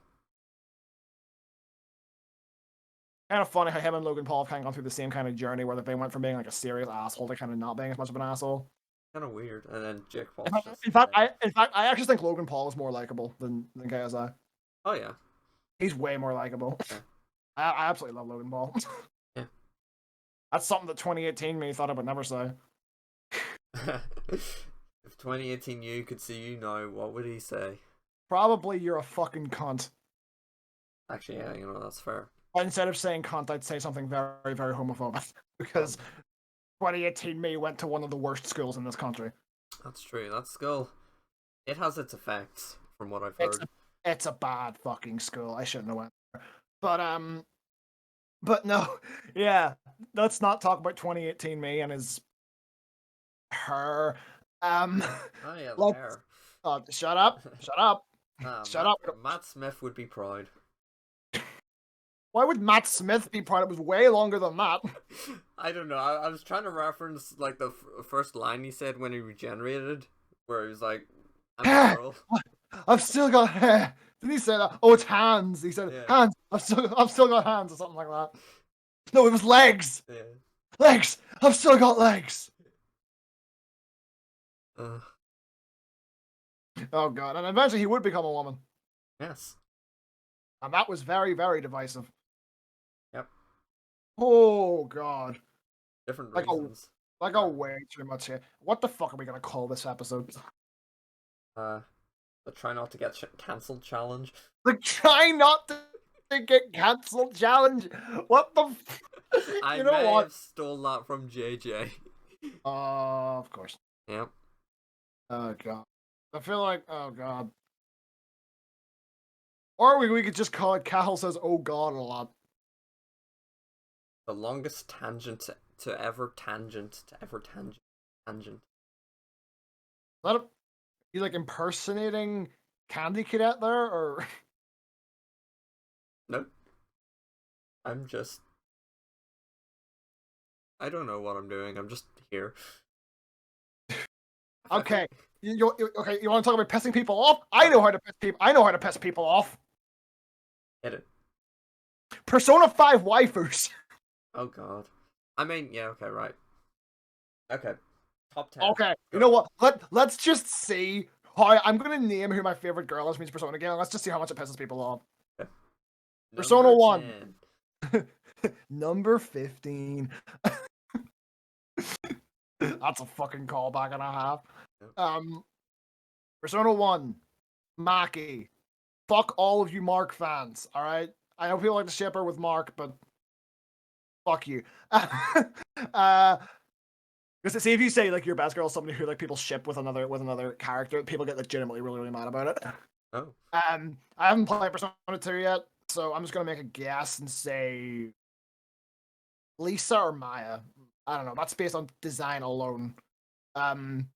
Kind of funny how him and Logan Paul have kind of gone through the same kind of journey where they went from being like a serious asshole to kind of not being as much of an asshole. kind of weird. And then Jake Paul's In fact, I actually think Logan Paul is more likable than KSI. oh yeah, He's way more likable. yeah. I absolutely love Logan Paul. Yeah. That's something that 2018 me thought I would never say. If 2018 you could see you now, what would he say? Probably you're a fucking cunt. Actually, yeah, you know that's fair. But instead of saying cunt, I'd say something very, very homophobic. Because 2018 me went to one of the worst schools in this country. That's true. That school, it has its effects, from what I've heard. It's a bad fucking school. I shouldn't have went there. But no, yeah. Let's not talk about 2018 me and her. Oh yeah, the Let's, hair. shut up. Shut up. Shut up. Matt Smith would be proud. Why would Matt Smith be proud? It was way longer than that. I don't know. I was trying to reference like the first line he said when he regenerated, where he was like, "I'm a girl." I've still got hair. Didn't he say that? Oh, it's hands. He said Yeah. hands. I've still got hands or something like that. No, it was legs. Yeah. Legs. I've still got legs. Oh god! And eventually he would become a woman. Yes. And that was very, very divisive. Yep. Oh god! Different Like reasons. way too much here. What the fuck are we gonna call this episode? The try not to get cancelled challenge. The try not to get cancelled challenge. What the? I You know may what? have stole that from JJ. Of course. Yep. Oh god. I feel like god. Or we could just call it Cahill says oh god a lot. The longest tangent to ever tangent. That you like impersonating Candy Cadet there, or Nope. I'm just. I don't know what I'm doing. I'm just here. I okay? think. Okay, you want to talk about pissing people off? I know Okay. how to piss people. I know how to piss people off. Hit it. Persona 5 waifus. Oh god. I mean, yeah. Okay. Right. Okay. Top 10. Okay, you know Go. what? Let's just see how I'm gonna name who my favorite girl is. Means Persona game. Let's just see how much it pisses people off. Okay. Persona Number 1. 10. Number 15. That's a fucking callback and a half. Yep. Persona 1. Maki. Fuck all of you Mark fans, alright? I know people like to ship her with Mark, but fuck you. Because see, if you say like your best girl is somebody who like people ship with another character, people get legitimately really mad about it. Oh. I haven't played Persona 2 yet, so I'm just gonna make a guess and say Lisa or Maya. I don't know. That's based on design alone. Um,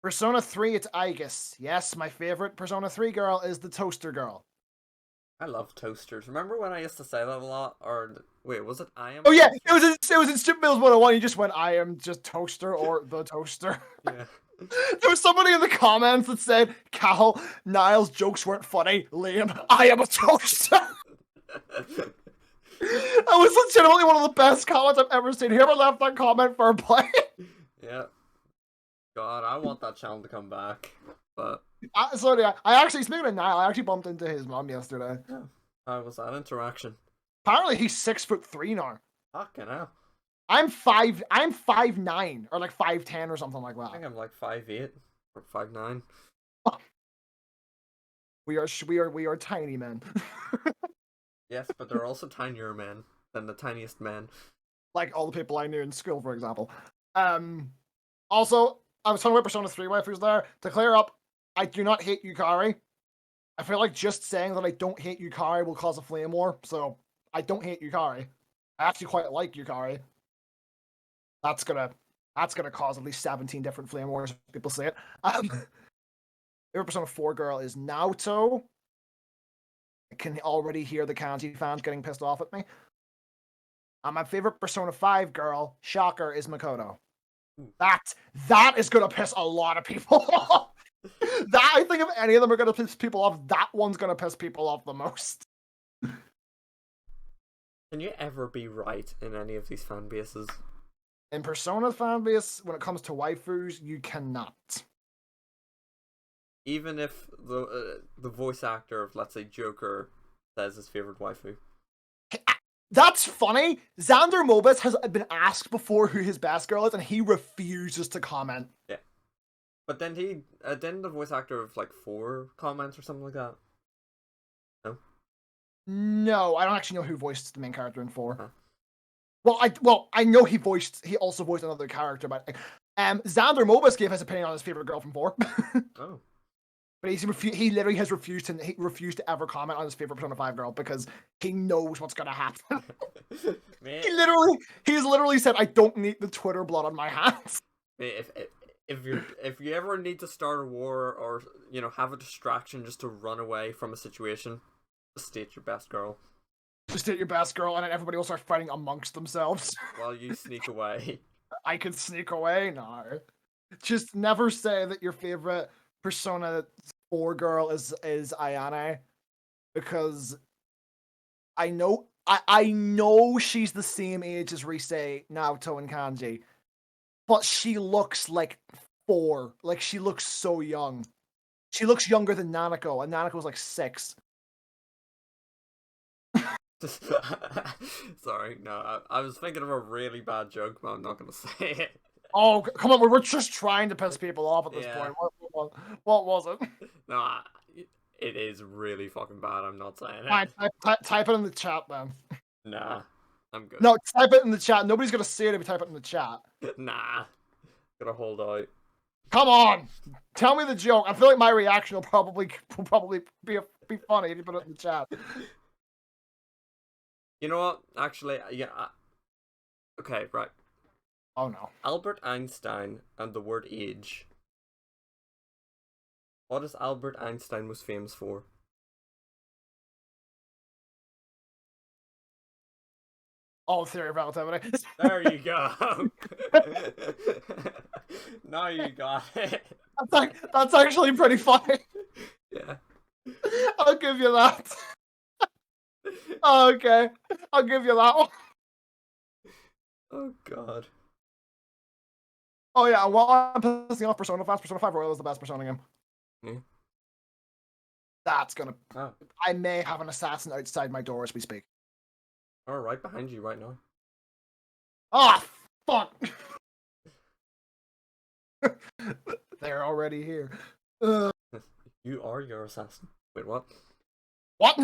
Persona 3, it's Aegis. Yes, my favorite Persona 3 girl is the Toaster Girl. I love toasters. Remember when I used to say that a lot? Or wait, was it I am Oh a yeah, toaster? it was in Stupid Mills 101. You just went, I am just Toaster or the Toaster. Yeah. There was somebody in the comments that said, Cal, Niles' jokes weren't funny. Liam, I am a toaster. That was legitimately one of the best comments I've ever seen. Whoever left that comment for a play. Yeah. God, I want that channel to come back. But Sorry, I actually, speaking of Niall, I actually bumped into his mom yesterday. yeah, how was that interaction? Apparently he's 6'3" now. Fucking hell. I'm 5'9" or like 5'10" or something like I that. think I'm like 5'8" or 5'9". We are tiny men. Yes, but there are also tinier men than the tiniest men. Like all the people I knew in school, for example. Also, I was talking about Persona 3 waifus there. To clear up, I do not hate Yukari. I feel like just saying that I don't hate Yukari will cause a flame war, so I don't hate Yukari. I actually quite like Yukari. That's gonna cause at least 17 different flame wars if people say it. Favorite Persona 4 girl is Naoto. I can already hear the Kanji fans getting pissed off at me. My favorite Persona 5 girl, shocker, is Makoto. That is gonna piss a lot of people off. That, I think if any of them are gonna piss people off, that one's gonna piss people off the most. Can you ever be right in any of these fan bases? In Persona fanbase, when it comes to waifus, you cannot. Even if the voice actor of, let's say, Joker says his favorite waifu. That's funny. Xander Mobus has been asked before who his best girl is, and he refuses to comment. Yeah. But then didn't the voice actor of like 4 comments or something like that? No? No, I don't actually know who voiced the main character in 4. Huh. Well, I know he also voiced another character, but Xander Mobus gave his opinion on his favorite girl from 4. Oh. But he literally has refused to ever comment on his favorite Persona 5 girl because he knows what's gonna happen. Man, He's literally said, I don't need the Twitter blood on my hands. if you ever need to start a war or have a distraction just to run away from a situation, just state your best girl. Just state your best girl, and then everybody will start fighting amongst themselves. While you sneak away. I can sneak away? No. Just never say that your favorite Persona 4 girl is Ayane, because I know she's the same age as Rise, Naoto, and Kanji, but she looks like 4. Like, she looks so young. She looks younger than Nanako, and Nanako's like 6. Sorry, no, I was thinking of a really bad joke, but I'm not gonna say it. Oh, come on, we're just trying to piss people off at this Yeah. point. What was it? No, it is really fucking bad. I'm not saying it. Fine, type it in the chat then. Nah, I'm good. No, type it in the chat. Nobody's gonna see it if you type it in the chat. Nah, gotta hold out. Come on, tell me the joke. I feel like my reaction will probably be funny if you put it in the chat. You know what? Actually, yeah. Okay, right. Oh no. Albert Einstein and the word age What is Albert Einstein most famous for? Oh, theory of relativity. There you go. Now you got it. That's actually pretty funny. Yeah. I'll give you that. Okay, I'll give you that one. Oh god. Oh yeah, while I'm pissing off Persona 5, Persona 5 Royal is the best Persona game. Yeah. That's gonna... Oh. I may have an assassin outside my door as we speak. Oh, right behind you right now. Ah, fuck! They're already here. You are your assassin. Wait, what? What?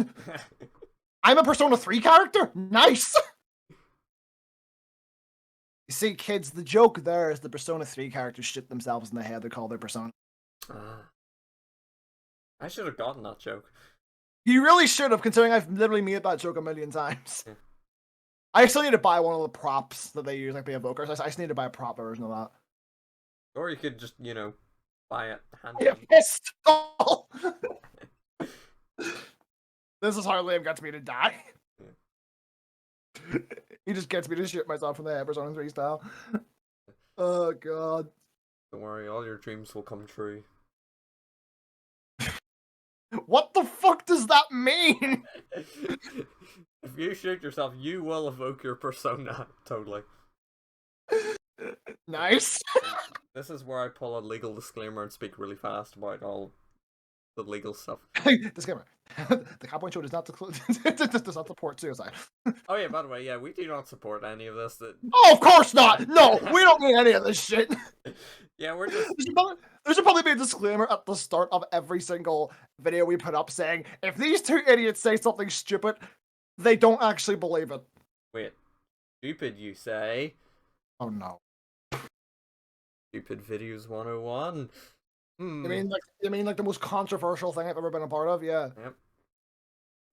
I'm a Persona 3 character? Nice! You see, kids, the joke there is the Persona 3 characters shit themselves in the head. They call their Persona. I should have gotten that joke. You really should have, considering I've literally made that joke a million times. Yeah. I still need to buy one of the props that they use, like the evokers. I just need to buy a prop version of that. Or you could just, buy it hand. I have pistol! This is how Liam gets me to die. Yeah. He just gets me to shoot myself from the head, Persona 3 style. Oh god. Don't worry, all your dreams will come true. What the fuck does that mean? If you shoot yourself, you will evoke your persona. Totally. Nice. This is where I pull a legal disclaimer and speak really fast about all the legal stuff. Disclaimer. The Cowpoint Show does not support suicide. Oh yeah, by the way, yeah, we do not support any of this. Oh, of course not! No, we don't need any of this shit. Yeah, we're just... There should probably be a disclaimer at the start of every single video we put up saying, if these two idiots say something stupid, they don't actually believe it. Wait. Stupid, you say? Oh no. Stupid Videos 101. You mean like the most controversial thing I've ever been a part of? Yeah. Yep.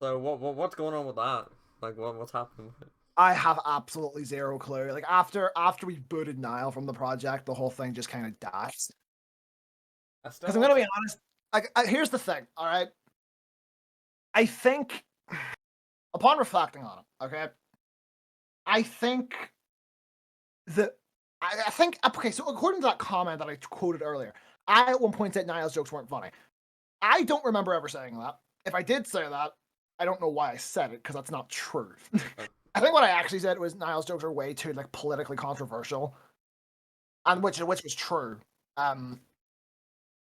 So what's going on with that? Like what's happening with it? I have absolutely zero clue. Like after we booted Niall from the project, the whole thing just kind of died. Because I'm gonna be honest. Like here's the thing. All right. I think, upon reflecting on it, okay, I think that I think okay. So according to that comment that I quoted earlier, I at one point said Niall's jokes weren't funny. I don't remember ever saying that. If I did say that, I don't know why I said it, because that's not true. I think what I actually said was Niall's jokes are way too like politically controversial, and which was true.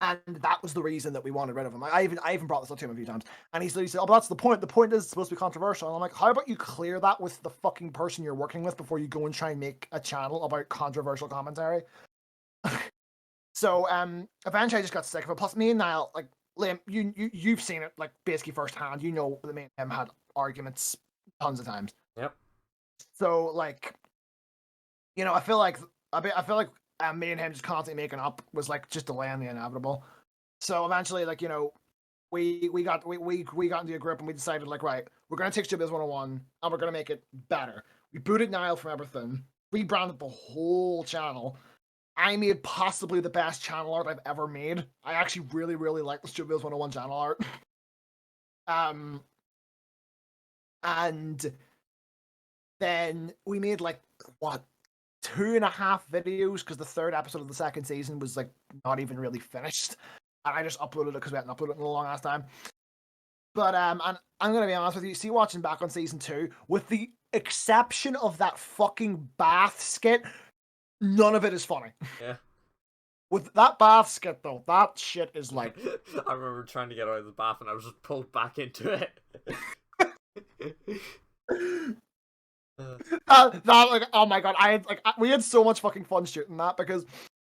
And that was the reason that we wanted rid of him. I even brought this up to him a few times, and he said, "Oh, but that's the point. The point is it's supposed to be controversial." And I'm like, "How about you clear that with the fucking person you're working with before you go and try and make a channel about controversial commentary?" So eventually I just got sick of it. Plus, me and Niall, like Liam, you've seen it like basically firsthand. You know that me and him had arguments tons of times. Yep. So like, I feel like me and him just constantly making up was like just delaying the inevitable. So eventually, like, we got into a group and we decided, like, right, we're gonna take Showbiz 101 and we're gonna make it better. We booted Niall from everything, rebranded the whole channel. I made possibly the best channel art I've ever made. I actually really, really like the Showbiz 101 channel art. And then we made like 2.5 videos, because the third episode of the second season was like not even really finished, and I just uploaded it because we hadn't uploaded it in a long ass time. But and I'm gonna be honest with you, see, watching back on season 2, with the exception of that fucking bath skit, none of it is funny. Yeah. With that bath skit though, that shit is like... I remember trying to get out of the bath and I was just pulled back into it. That like, oh my god, we had so much fucking fun shooting that, because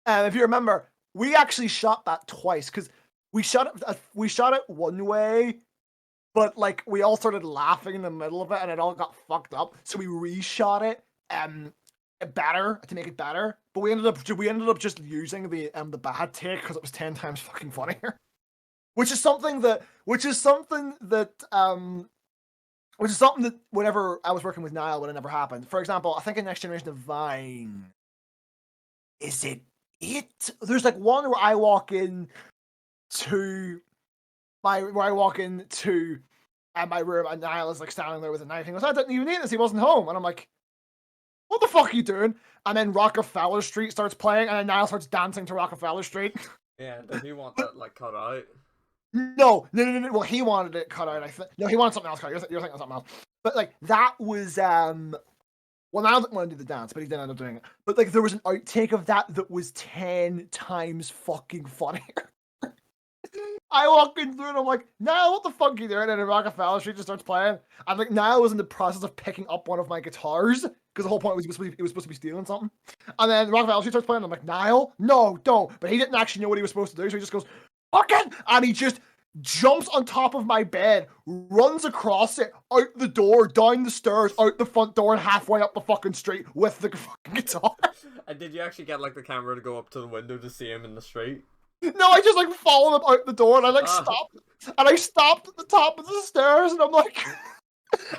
if you remember, we actually shot that twice, because we shot it one way, but like we all started laughing in the middle of it and it all got fucked up, so we reshot it better to make it better, but we ended up just using the bad take because it was 10 times fucking funnier. Which is something that whenever I was working with Niall would have never happened. For example, I think in Next Generation of Vine, is it? There's like one where I walk in to where I walk into my room and Niall is like standing there with a knife. He goes, "I didn't even eat this. He wasn't home." And I'm like, "What the fuck are you doing?" And then Rockefeller Street starts playing, and then Niall starts dancing to Rockefeller Street. Yeah, did you want that like cut out? No. Well, he wanted it cut out. I think no, he wanted something else cut out. You're thinking of something else. But like that was well, Niall didn't want to do the dance, but he did end up doing it. But like there was an outtake of that was 10 times fucking funnier. I walk in through and I'm like, Niall, what the fuck are you doing? And then Rockefeller Street just starts playing. And like Niall was in the process of picking up one of my guitars because the whole point was he was supposed to be stealing something. And then Rockefeller Street starts playing. And I'm like, Niall, no, don't. But he didn't actually know what he was supposed to do, so he just goes, fucking, and he just jumps on top of my bed, runs across it, out the door, down the stairs, out the front door, and halfway up the fucking street with the fucking guitar. And did you actually get like the camera to go up to the window to see him in the street? No, I just like followed him out the door and I like stopped. And I stopped at the top of the stairs and I'm like,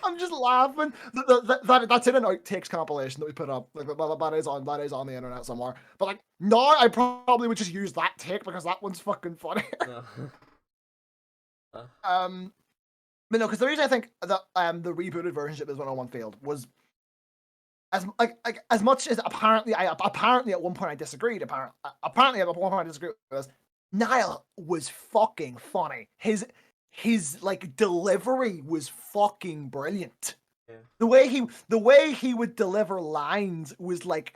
I'm just laughing. That's in an outtakes compilation that we put up. Like that is on the internet somewhere. But like now I probably would just use that take because that one's fucking funny. But no, because the reason I think that the rebooted version of Ship 101 failed was as much as apparently at one point I disagreed. Apparently at one point I disagreed with this. Niall was fucking funny. His like delivery was fucking brilliant. Yeah. The way he would deliver lines was like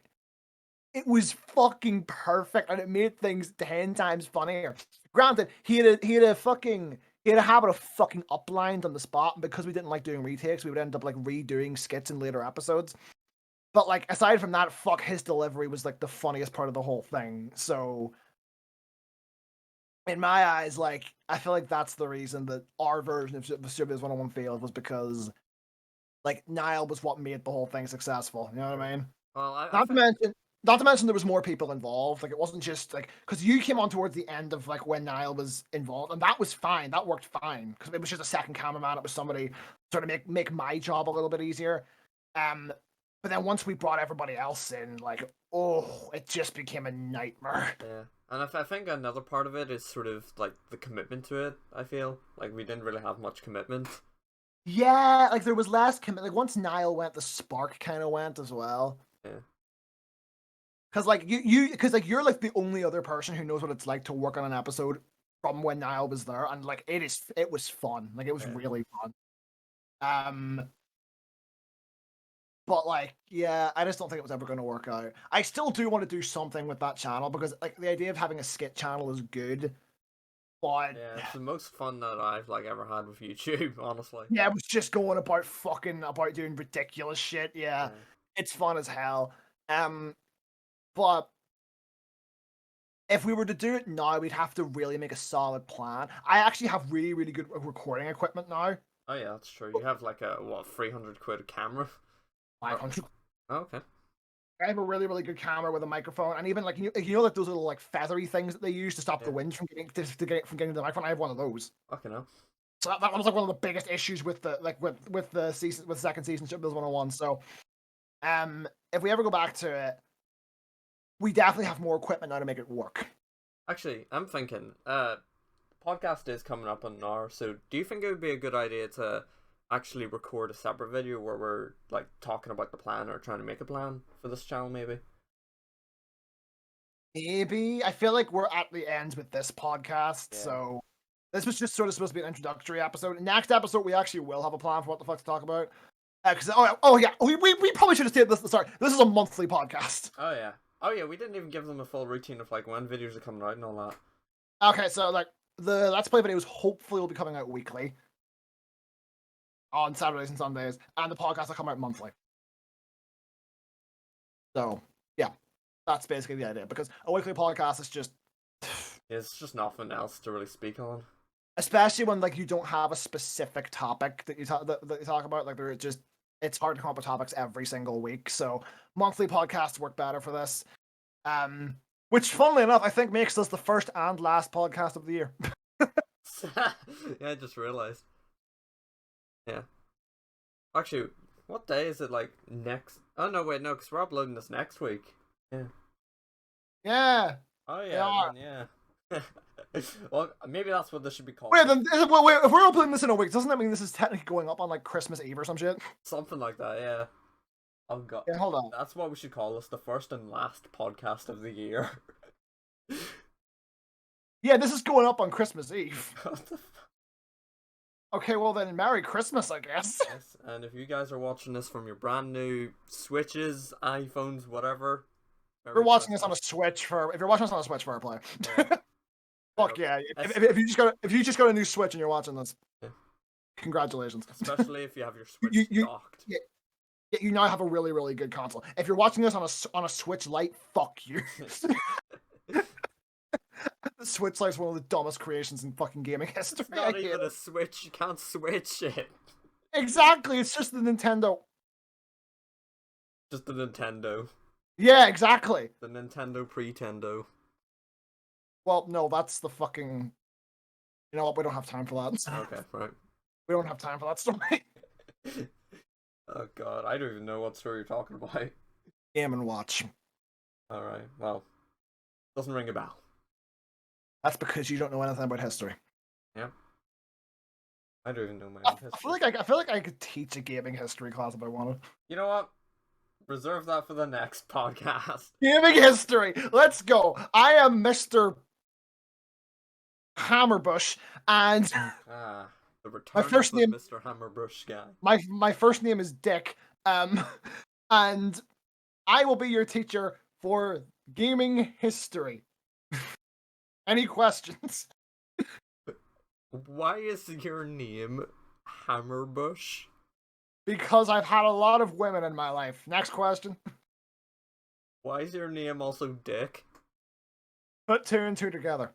it was fucking perfect, and it made things 10 times funnier. Granted, he had a habit of fucking uplines on the spot, and because we didn't like doing retakes, we would end up like redoing skits in later episodes. But like aside from that, fuck, his delivery was like the funniest part of the whole thing. So in my eyes, like I feel like that's the reason that our version of Showbiz 101 failed was because like Niall was what made the whole thing successful. You know what I mean? Well, Not to mention there was more people involved. Like it wasn't just like because you came on towards the end of like when Niall was involved, and that was fine. That worked fine because it was just a second cameraman. It was somebody sort of make my job a little bit easier. But then once we brought everybody else in, like, oh, it just became a nightmare. Yeah, and I think another part of it is sort of like the commitment to it. I feel like we didn't really have much commitment. Yeah, like there was less commitment. Like once Niall went, the spark kind of went as well. Yeah. Because like because like you're like the only other person who knows what it's like to work on an episode from when Niall was there, and like it was fun. Like it was really fun. But like, yeah, I just don't think it was ever going to work out. I still do want to do something with that channel because like the idea of having a skit channel is good. But yeah, it's the most fun that I've like ever had with YouTube, honestly. Yeah, it was just going about doing ridiculous shit. Yeah. It's fun as hell. But if we were to do it now, we'd have to really make a solid plan. I actually have really, really good recording equipment now. Oh yeah, that's true. You have like a 300 quid camera. 500. Oh, okay. I have a really, really good camera with a microphone, and even like you know like those little like feathery things that they use to stop the wind from getting to getting the microphone. I have one of those. Okay, no. So that was like one of the biggest issues with the second season of Showbiz 101. So, if we ever go back to it, we definitely have more equipment now to make it work. Actually, I'm thinking, podcast is coming up in an hour, so do you think it would be a good idea to actually record a separate video where we're like talking about the plan or trying to make a plan for this channel, maybe? Maybe. I feel like we're at the end with this podcast, so this was just sort of supposed to be an introductory episode. Next episode, we actually will have a plan for what the fuck to talk about. Because we probably should have stated this at the start. This is a monthly podcast. Oh yeah, we didn't even give them a full routine of like when videos are coming out and all that. Okay, so like the Let's Play videos hopefully will be coming out weekly on Saturdays and Sundays, and the podcast will come out monthly. So yeah, that's basically the idea. Because a weekly podcast is just it's just nothing else to really speak on. Especially when like you don't have a specific topic that you talk about. Like it's hard to come up with topics every single week. So monthly podcasts work better for this. Which, funnily enough, I think makes us the first and last podcast of the year. Yeah, I just realized. Yeah. Actually, what day is it like next? Oh no, wait, no, because we're uploading this next week. Yeah. Yeah. Oh yeah, yeah. Well, maybe that's what this should be called. Wait, then, wait, if we're all putting this in a week, doesn't that mean this is technically going up on like Christmas Eve or some shit? Something like that, yeah. Oh god. Yeah, hold on. That's what we should call this, the first and last podcast of the year. Yeah, this is going up on Christmas Eve. What the Okay, well then, Merry Christmas, I guess. Yes, and if you guys are watching this from your brand new Switches, iPhones, whatever. If you're watching this on a Switch for our play. Yeah. Fuck yeah! If you just got a new Switch and you're watching this, yeah. Congratulations. Especially if you have your Switch docked. Yeah, you now have a really, really good console. If you're watching this on a Switch Lite, fuck you. The Switch Lite's one of the dumbest creations in fucking gaming history. It's not even a Switch. You can't switch it. Exactly. It's just the Nintendo. Just the Nintendo. Yeah, exactly. The Nintendo Pretendo. Well, no, that's the fucking. You know what? We don't have time for that. Okay, right. We don't have time for that story. Oh god, I don't even know what story you're talking about. Game and Watch. Alright, well. Doesn't ring a bell. That's because you don't know anything about history. Yeah. I don't even know my own history. I feel like I could teach a gaming history class if I wanted. You know what? Reserve that for the next podcast. Gaming history. Let's go. I am Mr. Hammerbush, and The return my first of name, Mr. Hammerbush guy. My first name is Dick. And I will be your teacher for gaming history. Any questions? Why is your name Hammerbush? Because I've had a lot of women in my life. Next question. Why is your name also Dick? Put two and two together.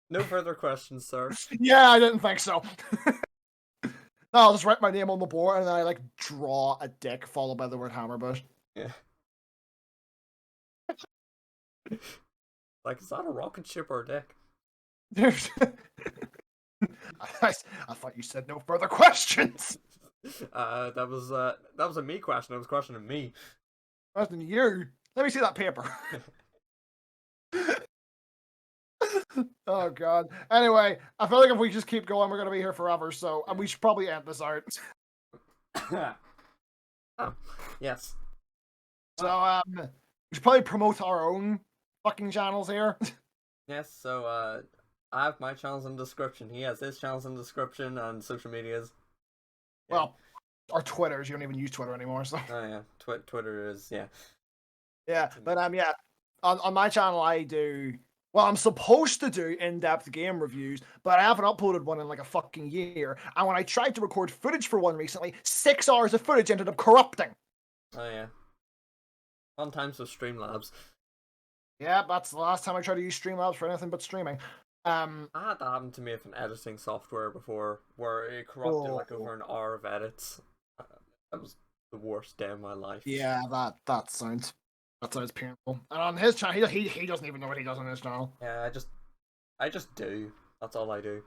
No further questions, sir. Yeah, I didn't think so. I'll just write my name on the board and then I like draw a dick followed by the word Hammerbush. Yeah. Like, is that a rocket ship or a dick? I thought you said no further questions. That was a me question. I was questioning me. Questioning you. Let me see that paper. Oh god. Anyway, I feel like if we just keep going, we're gonna be here forever. So we should probably end this out. Oh, yes. So we should probably promote our own fucking channels here. Yes. So I have my channels in the description. He has his channels in the description and social medias. Yeah. Well, our Twitters. You don't even use Twitter anymore, so. Oh yeah, Twitter is yeah. Yeah, but yeah, on my channel I do. Well, I'm supposed to do in-depth game reviews, but I haven't uploaded one in like a fucking year. And when I tried to record footage for one recently, 6 hours of footage ended up corrupting. Oh yeah. Fun times with Streamlabs. Yeah, that's the last time I tried to use Streamlabs for anything but streaming. I had that happen to me with an editing software before, where it corrupted like over an hour of edits. That was the worst day of my life. Yeah, that sounds painful. And on his channel, he doesn't even know what he does on his channel. Yeah, I just do. That's all I do.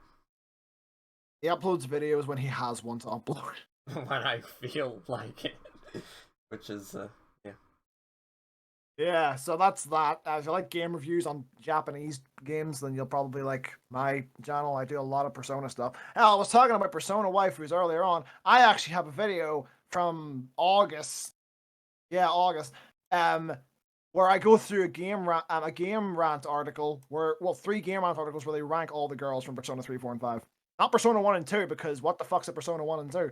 He uploads videos when he has one to upload. When I feel like it, which is yeah. Yeah, so that's that. If you like game reviews on Japanese games, then you'll probably like my channel. I do a lot of Persona stuff. Hell, I was talking about Persona waifus earlier on. I actually have a video from August. Yeah, August. Where I go through a game rant article where 3 game rant articles where they rank all the girls from Persona 3, 4, and 5. Not Persona 1 and 2, because what the fuck's a Persona 1 and 2?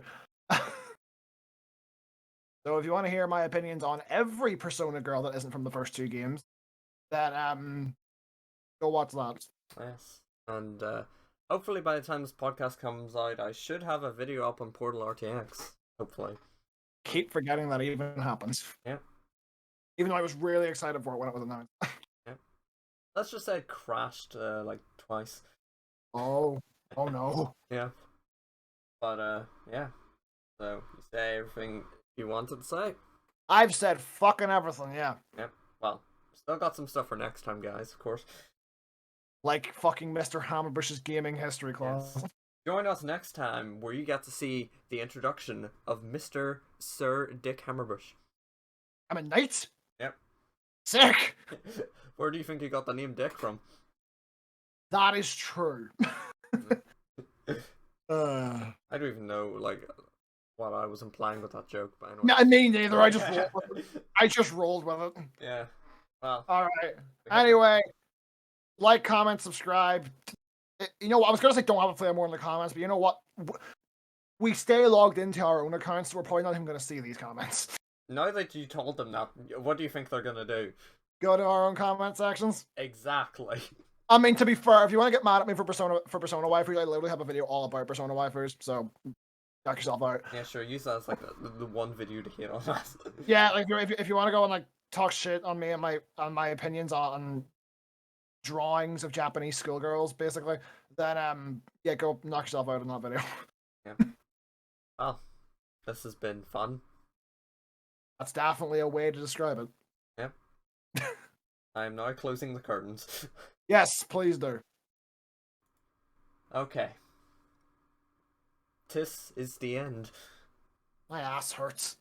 So if you want to hear my opinions on every Persona girl that isn't from the first 2 games, then go watch that. Yes. And hopefully by the time this podcast comes out, I should have a video up on Portal RTX. Hopefully. Keep forgetting that even happens. Yeah. Even though I was really excited for it when it was announced. Yeah. Let's just say it crashed like twice. Oh no. Yeah. But yeah. So you say everything you wanted to say? I've said fucking everything, yeah. Yep. Well, still got some stuff for next time, guys, of course. Like fucking Mr. Hammerbush's gaming history class. Yes. Join us next time where you get to see the introduction of Mr. Sir Dick Hammerbush. I'm a knight? Yep. Sick. Where do you think you got the name Dick from? That is true. I don't even know like what I was implying with that joke, but anyway. I mean, neither. I just rolled with it. I just rolled with it. Yeah. Well. All right. Anyway, like, comment, subscribe. You know what? I was gonna say don't have a player more in the comments, but you know what? We stay logged into our own accounts, so we're probably not even gonna see these comments. Now that you told them that, what do you think they're gonna do? Go to our own comment sections. Exactly. I mean, to be fair, if you want to get mad at me for Persona waifus, I literally have a video all about Persona waifus, so knock yourself out. Yeah, sure. Use that as like the one video to hate on us. Yeah, like if you want to go and like talk shit on me and my opinions on drawings of Japanese schoolgirls, basically, then yeah, go knock yourself out in that video. Yeah. Well, this has been fun. That's definitely a way to describe it. Yep. I am now closing the curtains. Yes, please do. Okay. This is the end. My ass hurts.